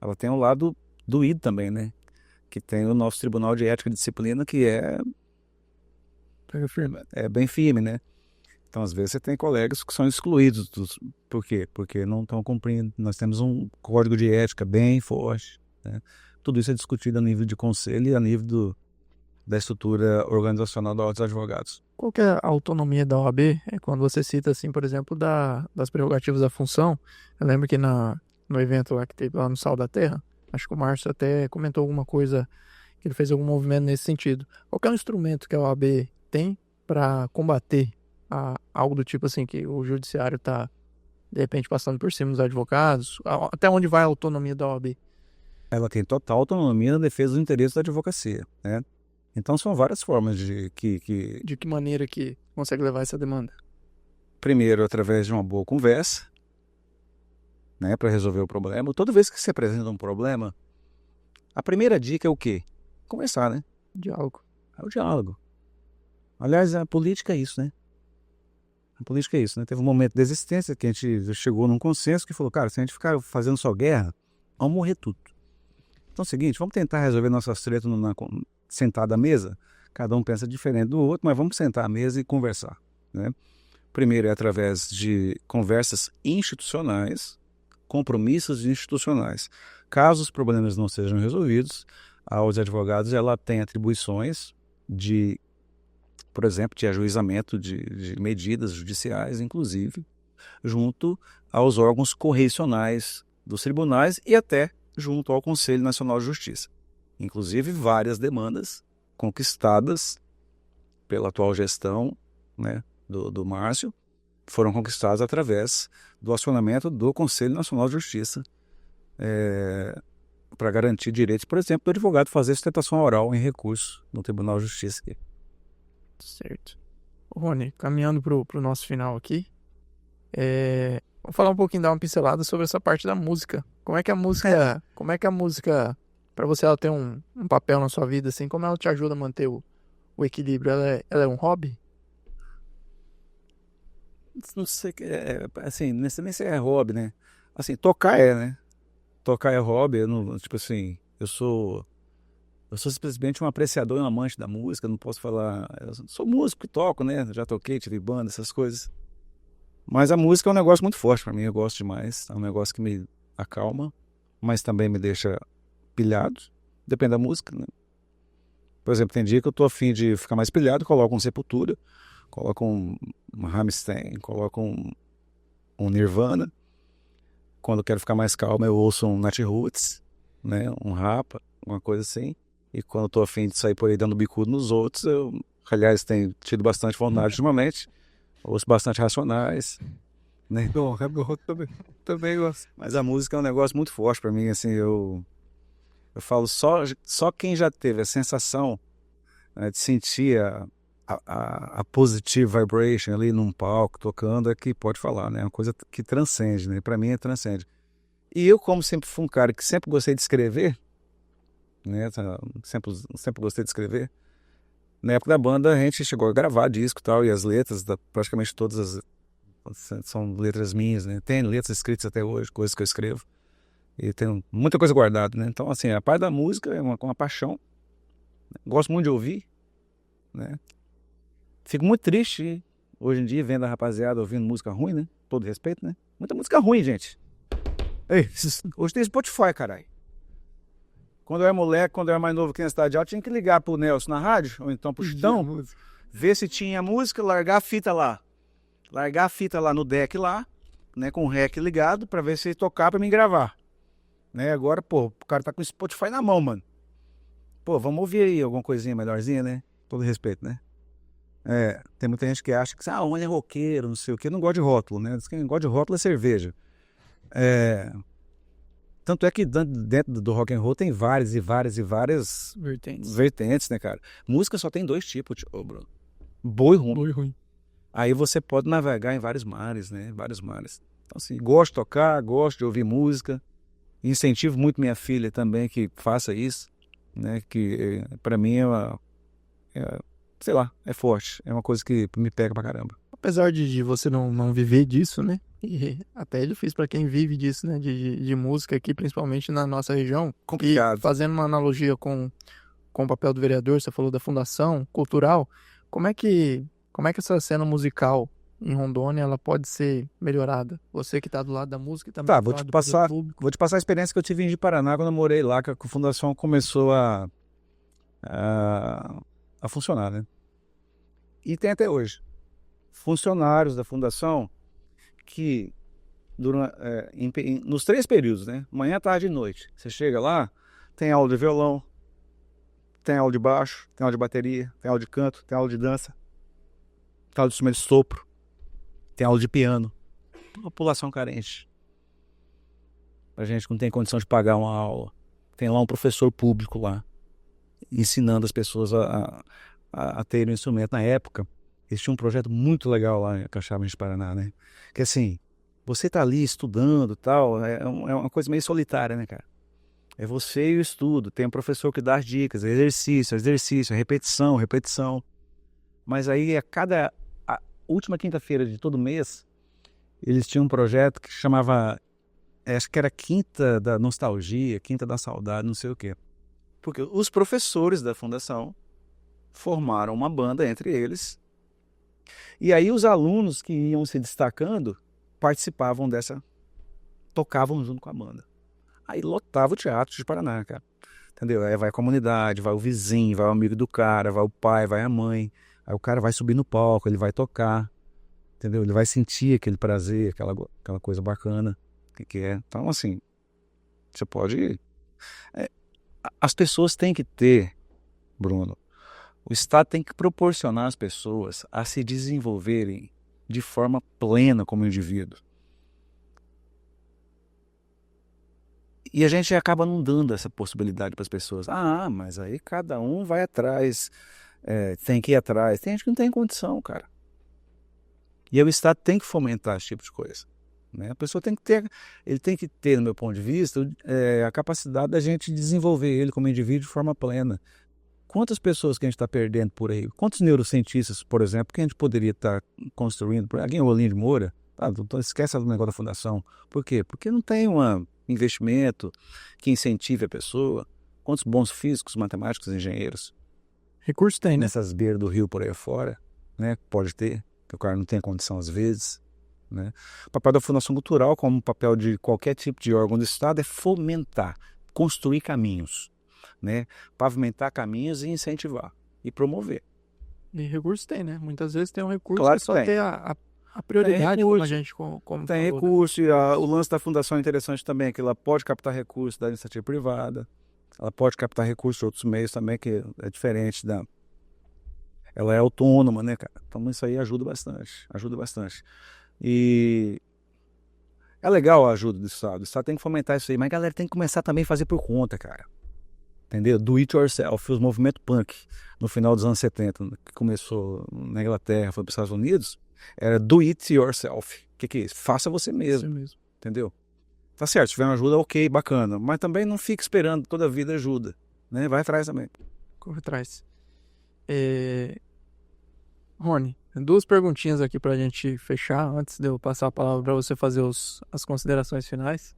ela tem um lado doído também, né? Que tem o nosso Tribunal de Ética e Disciplina, que Pega firme. é bem firme, né? Então, às vezes, você tem colegas que são excluídos. Por quê? Porque não estão cumprindo. Nós temos um código de ética bem forte, né? Tudo isso é discutido a nível de conselho e a nível da estrutura organizacional da Ordem dos Advogados. Qual que é a autonomia da OAB? É quando você cita, assim, por exemplo, das prerrogativas da função. Eu lembro que no evento lá que teve lá no Sal da Terra, acho que o Márcio até comentou alguma coisa, que ele fez algum movimento nesse sentido. Qual que é o instrumento que a OAB tem para combater algo do tipo assim, que o judiciário está, de repente, passando por cima dos advogados? Até onde vai a autonomia da OAB? Ela tem total autonomia na defesa dos interesses da advocacia, né? Então, são várias formas de De que maneira que consegue levar essa demanda? primeiro, através de uma boa conversa, né, para resolver o problema. Toda vez que se apresenta um problema, a primeira dica é o quê? Conversar, né? Diálogo. É o diálogo. Aliás, a política é isso, né? A política é isso, né? Teve um momento de existência que a gente chegou num consenso que falou, cara, se a gente ficar fazendo só guerra, vamos morrer tudo. Então é o seguinte, vamos tentar resolver nossas tretas sentado à mesa. Cada um pensa diferente do outro, mas vamos sentar à mesa e conversar, né? Primeiro é através de conversas institucionais, compromissos institucionais. Caso os problemas não sejam resolvidos, a Ordem dos Advogados ela tem atribuições de, por exemplo, de ajuizamento de medidas judiciais, inclusive, junto aos órgãos correicionais dos tribunais e até junto ao Conselho Nacional de Justiça. Inclusive, várias demandas conquistadas pela atual gestão, né, do Márcio, foram conquistadas através do acionamento do Conselho Nacional de Justiça para garantir direitos, por exemplo, do advogado fazer sustentação oral em recurso no Tribunal de Justiça. Certo. Rony, caminhando pro nosso final aqui, vamos falar um pouquinho, dar uma pincelada sobre essa parte da música. Como é que a música, para você, ela tem um papel na sua vida, assim, como ela te ajuda a manter o equilíbrio? Ela é um hobby? Não sei, assim, nem se é hobby, né? Assim, tocar é, né? Tocar é hobby, eu não, tipo assim, eu sou simplesmente um apreciador e um amante da música, não posso falar, eu sou músico e toco, né? Já toquei, tive banda, essas coisas. Mas a música é um negócio muito forte para mim, eu gosto demais, é um negócio que me acalma, mas também me deixa pilhado, depende da música, né? Por exemplo, tem dia que eu tô a fim de ficar mais pilhado, coloco um Sepultura, coloco um Rammstein, coloco um Nirvana. Quando eu quero ficar mais calmo, eu ouço um Nat Roots, né? Um Rapa, uma coisa assim. E quando eu tô a fim de sair por aí dando bicudo nos outros, eu, aliás, tenho tido bastante vontade ultimamente, ouço bastante Racionais, né? Bom, rap rock também gosto. Mas a música é um negócio muito forte para mim, assim, eu falo só quem já teve a sensação, né, de sentir a positive vibration ali num palco, tocando, é que pode falar, né? É uma coisa que transcende, né? Para mim é transcende. E eu, como sempre fui um cara que sempre gostei de escrever, né? Sempre gostei de escrever. Na época da banda, a gente chegou a gravar disco e tal, e as letras, praticamente todas são letras minhas, né? Tem letras escritas até hoje, coisas que eu escrevo. E tenho muita coisa guardada, né? Então, assim, a parte da música é uma paixão. Gosto muito de ouvir, né? Fico muito triste hoje em dia vendo a rapaziada ouvindo música ruim, né? Todo respeito, né? Muita música ruim, gente. Ei, hoje tem Spotify, caralho. Quando eu era moleque, quando eu era mais novo aqui na Cidade Alta, tinha que ligar pro Nelson na rádio, ou então pro Chitão, ver se tinha música, largar a fita lá. Largar a fita lá no deck lá, né? Com o rec ligado, pra ver se tocar pra mim gravar. Né? Agora, pô, o cara tá com o Spotify na mão, mano. Pô, vamos ouvir aí alguma coisinha melhorzinha, né? Todo respeito, né? Tem muita gente que acha que o Rony é roqueiro, não sei o que, não gosta de rótulo, né? Quem gosta de rótulo é cerveja. Tanto é que dentro do rock and roll tem várias vertentes, né, cara? Música só tem dois tipos, Bruno. Boa e ruim. Boa e ruim. Aí você pode navegar em vários mares, né? Vários mares. Então, assim, gosto de tocar, gosto de ouvir música. Incentivo muito minha filha também que faça isso. né? Que para mim sei lá, é forte. É uma coisa que me pega pra caramba. Apesar de você não viver disso, né? E até é difícil para quem vive disso, né? De música aqui, principalmente na nossa região. Complicado. E fazendo uma analogia com o papel do vereador, você falou da fundação cultural. Como é que essa cena musical em Rondônia ela pode ser melhorada? Você que está do lado da música e também Tá, do lado do poder público. vou te passar a experiência que eu tive em Paraná quando eu morei lá, que a fundação começou a funcionar, né? E tem até hoje. Funcionários da fundação que nos 3 períodos, né? Manhã, tarde e noite. Você chega lá, tem aula de violão, tem aula de baixo, tem aula de bateria, tem aula de canto, tem aula de dança, tem aula de instrumento de sopro, tem aula de piano. População carente. A gente que não tem condição de pagar uma aula. Tem lá um professor público lá, ensinando as pessoas a terem um instrumento. Na época, eles tinham um projeto muito legal lá em Caxaba de Paraná, né? Que assim, você tá ali estudando e tal, é uma coisa meio solitária, né, cara? É você e o estudo. Tem um professor que dá as dicas, exercício, repetição. Mas aí a última quinta-feira de todo mês, eles tinham um projeto que chamava, acho que era Quinta da Nostalgia, Quinta da Saudade, não sei o quê. Porque os professores da fundação formaram uma banda entre eles. E aí os alunos que iam se destacando participavam tocavam junto com a banda. Aí lotava o teatro de Paraná, cara. Entendeu? Aí vai a comunidade, vai o vizinho, vai o amigo do cara, vai o pai, vai a mãe. Aí o cara vai subir no palco, ele vai tocar. Entendeu? Ele vai sentir aquele prazer, aquela coisa bacana que é. Então, assim, você pode... as pessoas têm que ter, Bruno, o Estado tem que proporcionar às pessoas a se desenvolverem de forma plena como indivíduo. E a gente acaba não dando essa possibilidade para as pessoas. Ah, mas aí cada um vai atrás, tem que ir atrás. Tem gente que não tem condição, cara. E aí o Estado tem que fomentar esse tipo de coisa. Né? A pessoa ele tem que ter, no meu ponto de vista, a capacidade da gente desenvolver ele como indivíduo de forma plena. Quantas pessoas que a gente está perdendo por aí? Quantos neurocientistas, por exemplo, que a gente poderia estar construindo? Aqui em Rolim de Moura, então esquece do negócio da fundação. Por quê? Porque não tem um investimento que incentive a pessoa. Quantos bons físicos, matemáticos, engenheiros? Recurso tem, né? Nessas beiras do rio por aí fora, né? Pode ter, que o cara não tem condição às vezes. Né? O papel da Fundação Cultural, como o papel de qualquer tipo de órgão do Estado, é fomentar, construir caminhos. Né? Pavimentar caminhos e incentivar e promover. E recurso tem, né? Muitas vezes tem um recurso, claro é só ter a prioridade como a gente como tem falou, recurso, né? E o lance da fundação é interessante também, que ela pode captar recursos da iniciativa privada, ela pode captar recursos de outros meios também, que é diferente ela é autônoma, né, cara? Então isso aí ajuda bastante. E é legal a ajuda do Estado. O Estado tem que fomentar isso aí, mas a galera tem que começar também a fazer por conta, cara. Entendeu? Do it yourself, os movimentos punk no final dos anos 70, que começou na Inglaterra, foi para os Estados Unidos, era do it yourself. O que é isso? Faça você mesmo. Entendeu? Tá certo, se tiver uma ajuda, ok, bacana. Mas também não fique esperando toda a vida ajuda. Né? Vai atrás também. Corre atrás. Rony, 2 perguntinhas aqui pra gente fechar, antes de eu passar a palavra para você fazer as considerações finais,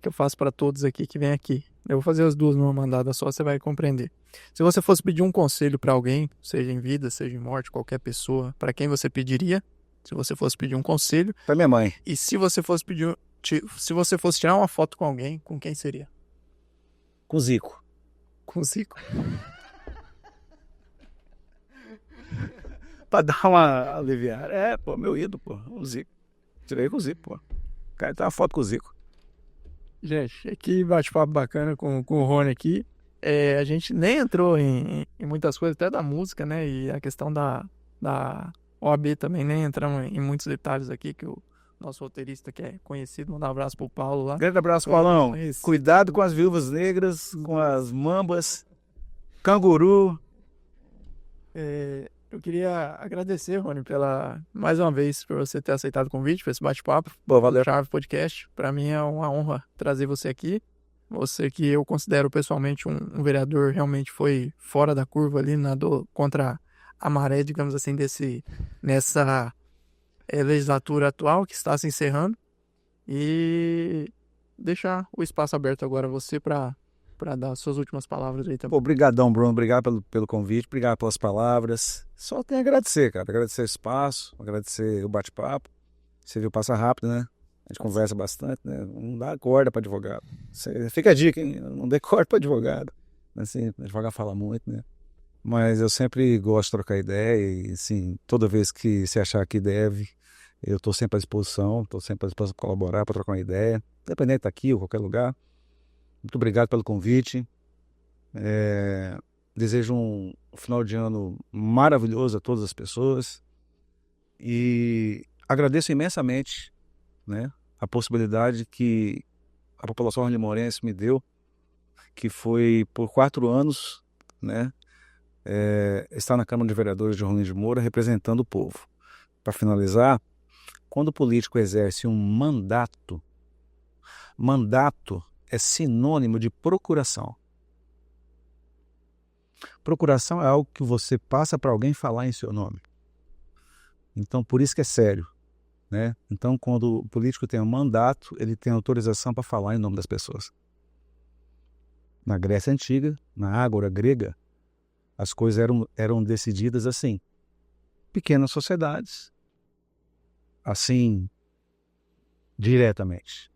que eu faço para todos aqui que vem aqui. Eu vou fazer as 2 numa mandada só, você vai compreender. Se você fosse pedir um conselho para alguém, seja em vida, seja em morte, qualquer pessoa, para quem você pediria? Se você fosse pedir um conselho. Para minha mãe. E se você fosse tirar uma foto com alguém, com quem seria? Com o Zico. Com o Zico? Pra dar uma aliviada. Pô, meu ídolo, pô. O Zico. Tirei com o Zico, pô. O cara tem uma foto com o Zico. Gente, que bate-papo bacana com o Rony aqui. A gente nem entrou em muitas coisas, até da música, né? E a questão da OAB também, nem entramos em muitos detalhes aqui, que o nosso roteirista, que é conhecido, mandar um abraço pro Paulo lá. Grande abraço, Paulão. Cuidado com as viúvas negras, com as mambas, canguru. Eu queria agradecer, Rony, mais uma vez, por você ter aceitado o convite para esse bate-papo. Pô, valeu. Chave Podcast. Para mim é uma honra trazer você aqui. Você que eu considero pessoalmente um vereador realmente foi fora da curva ali, nadou contra a maré, digamos assim, nessa legislatura atual que está se encerrando. E deixar o espaço aberto agora a você para dar suas últimas palavras aí também. Obrigadão, Bruno. Obrigado pelo convite, obrigado pelas palavras. Só tenho a agradecer, cara. Agradecer o espaço, agradecer o bate-papo. Você viu, passa rápido, né? A gente conversa bastante, né? Não dá corda para advogado. Fica a dica, hein? Não dê corda para advogado. Assim, advogado fala muito, né? Mas eu sempre gosto de trocar ideia e, assim, toda vez que você achar que deve, eu estou sempre à disposição, para colaborar, para trocar uma ideia, independente de estar aqui ou qualquer lugar. Muito obrigado pelo convite. Desejo um final de ano maravilhoso a todas as pessoas e agradeço imensamente, né, a possibilidade que a população rio-de-jaurense me deu, que foi por 4 anos, né, estar na Câmara de Vereadores de Rolim de Moura representando o povo. Para finalizar, quando o político exerce um mandato é sinônimo de procuração. Procuração é algo que você passa para alguém falar em seu nome. Então, por isso que é sério, né? Então, quando o político tem um mandato, ele tem autorização para falar em nome das pessoas. Na Grécia Antiga, na Ágora grega, as coisas eram decididas assim. Pequenas sociedades, assim, diretamente.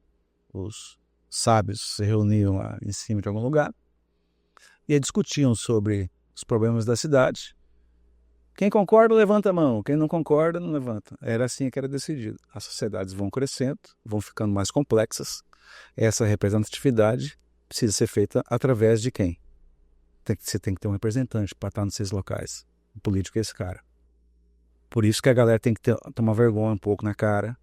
Os sábios se reuniam lá em cima de algum lugar e aí discutiam sobre os problemas da cidade. Quem concorda, levanta a mão. Quem não concorda, não levanta. Era assim que era decidido. As sociedades vão crescendo, vão ficando mais complexas. Essa representatividade precisa ser feita através de quem? Você tem que ter um representante para estar nesses locais. O político é esse cara. Por isso que a galera tem que tomar vergonha um pouco na cara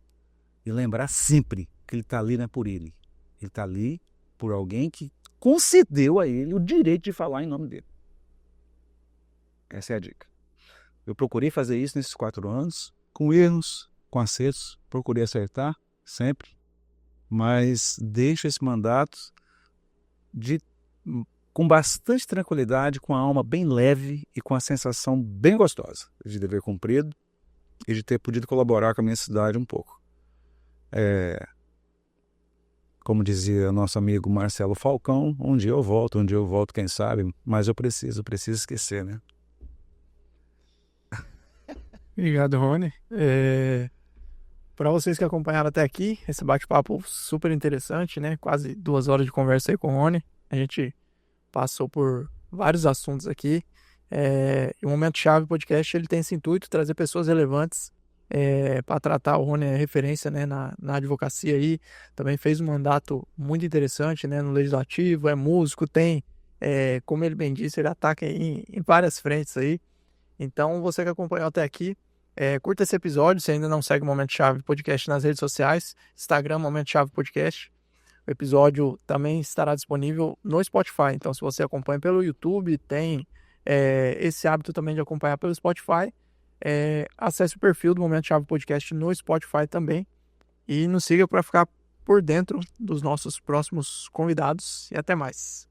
e lembrar sempre que ele está ali não é por ele. Ele está ali por alguém que concedeu a ele o direito de falar em nome dele. Essa é a dica. Eu procurei fazer isso nesses 4 anos, com erros, com acertos, procurei acertar sempre, mas deixo esse mandato com bastante tranquilidade, com a alma bem leve e com a sensação bem gostosa de dever cumprido e de ter podido colaborar com a minha cidade um pouco. Como dizia nosso amigo Marcelo Falcão, um dia eu volto, quem sabe, mas eu preciso esquecer, né? Obrigado, Rony. Para vocês que acompanharam até aqui, esse bate-papo super interessante, né? Quase 2 horas de conversa aí com o Rony. A gente passou por vários assuntos aqui. E o Momento Chave Podcast ele tem esse intuito, trazer pessoas relevantes para tratar. O Rony é referência, né, na advocacia aí. Também fez um mandato muito interessante, né, no Legislativo, é músico, tem, como ele bem disse, ele ataca em várias frentes aí. Então, você que acompanhou até aqui, curta esse episódio. Se ainda não segue o Momento Chave Podcast nas redes sociais, Instagram, Momento Chave Podcast. O episódio também estará disponível no Spotify. Então, se você acompanha pelo YouTube, tem esse hábito também de acompanhar pelo Spotify, acesse o perfil do Momento Chave Podcast no Spotify também. E nos siga para ficar por dentro dos nossos próximos convidados. E até mais.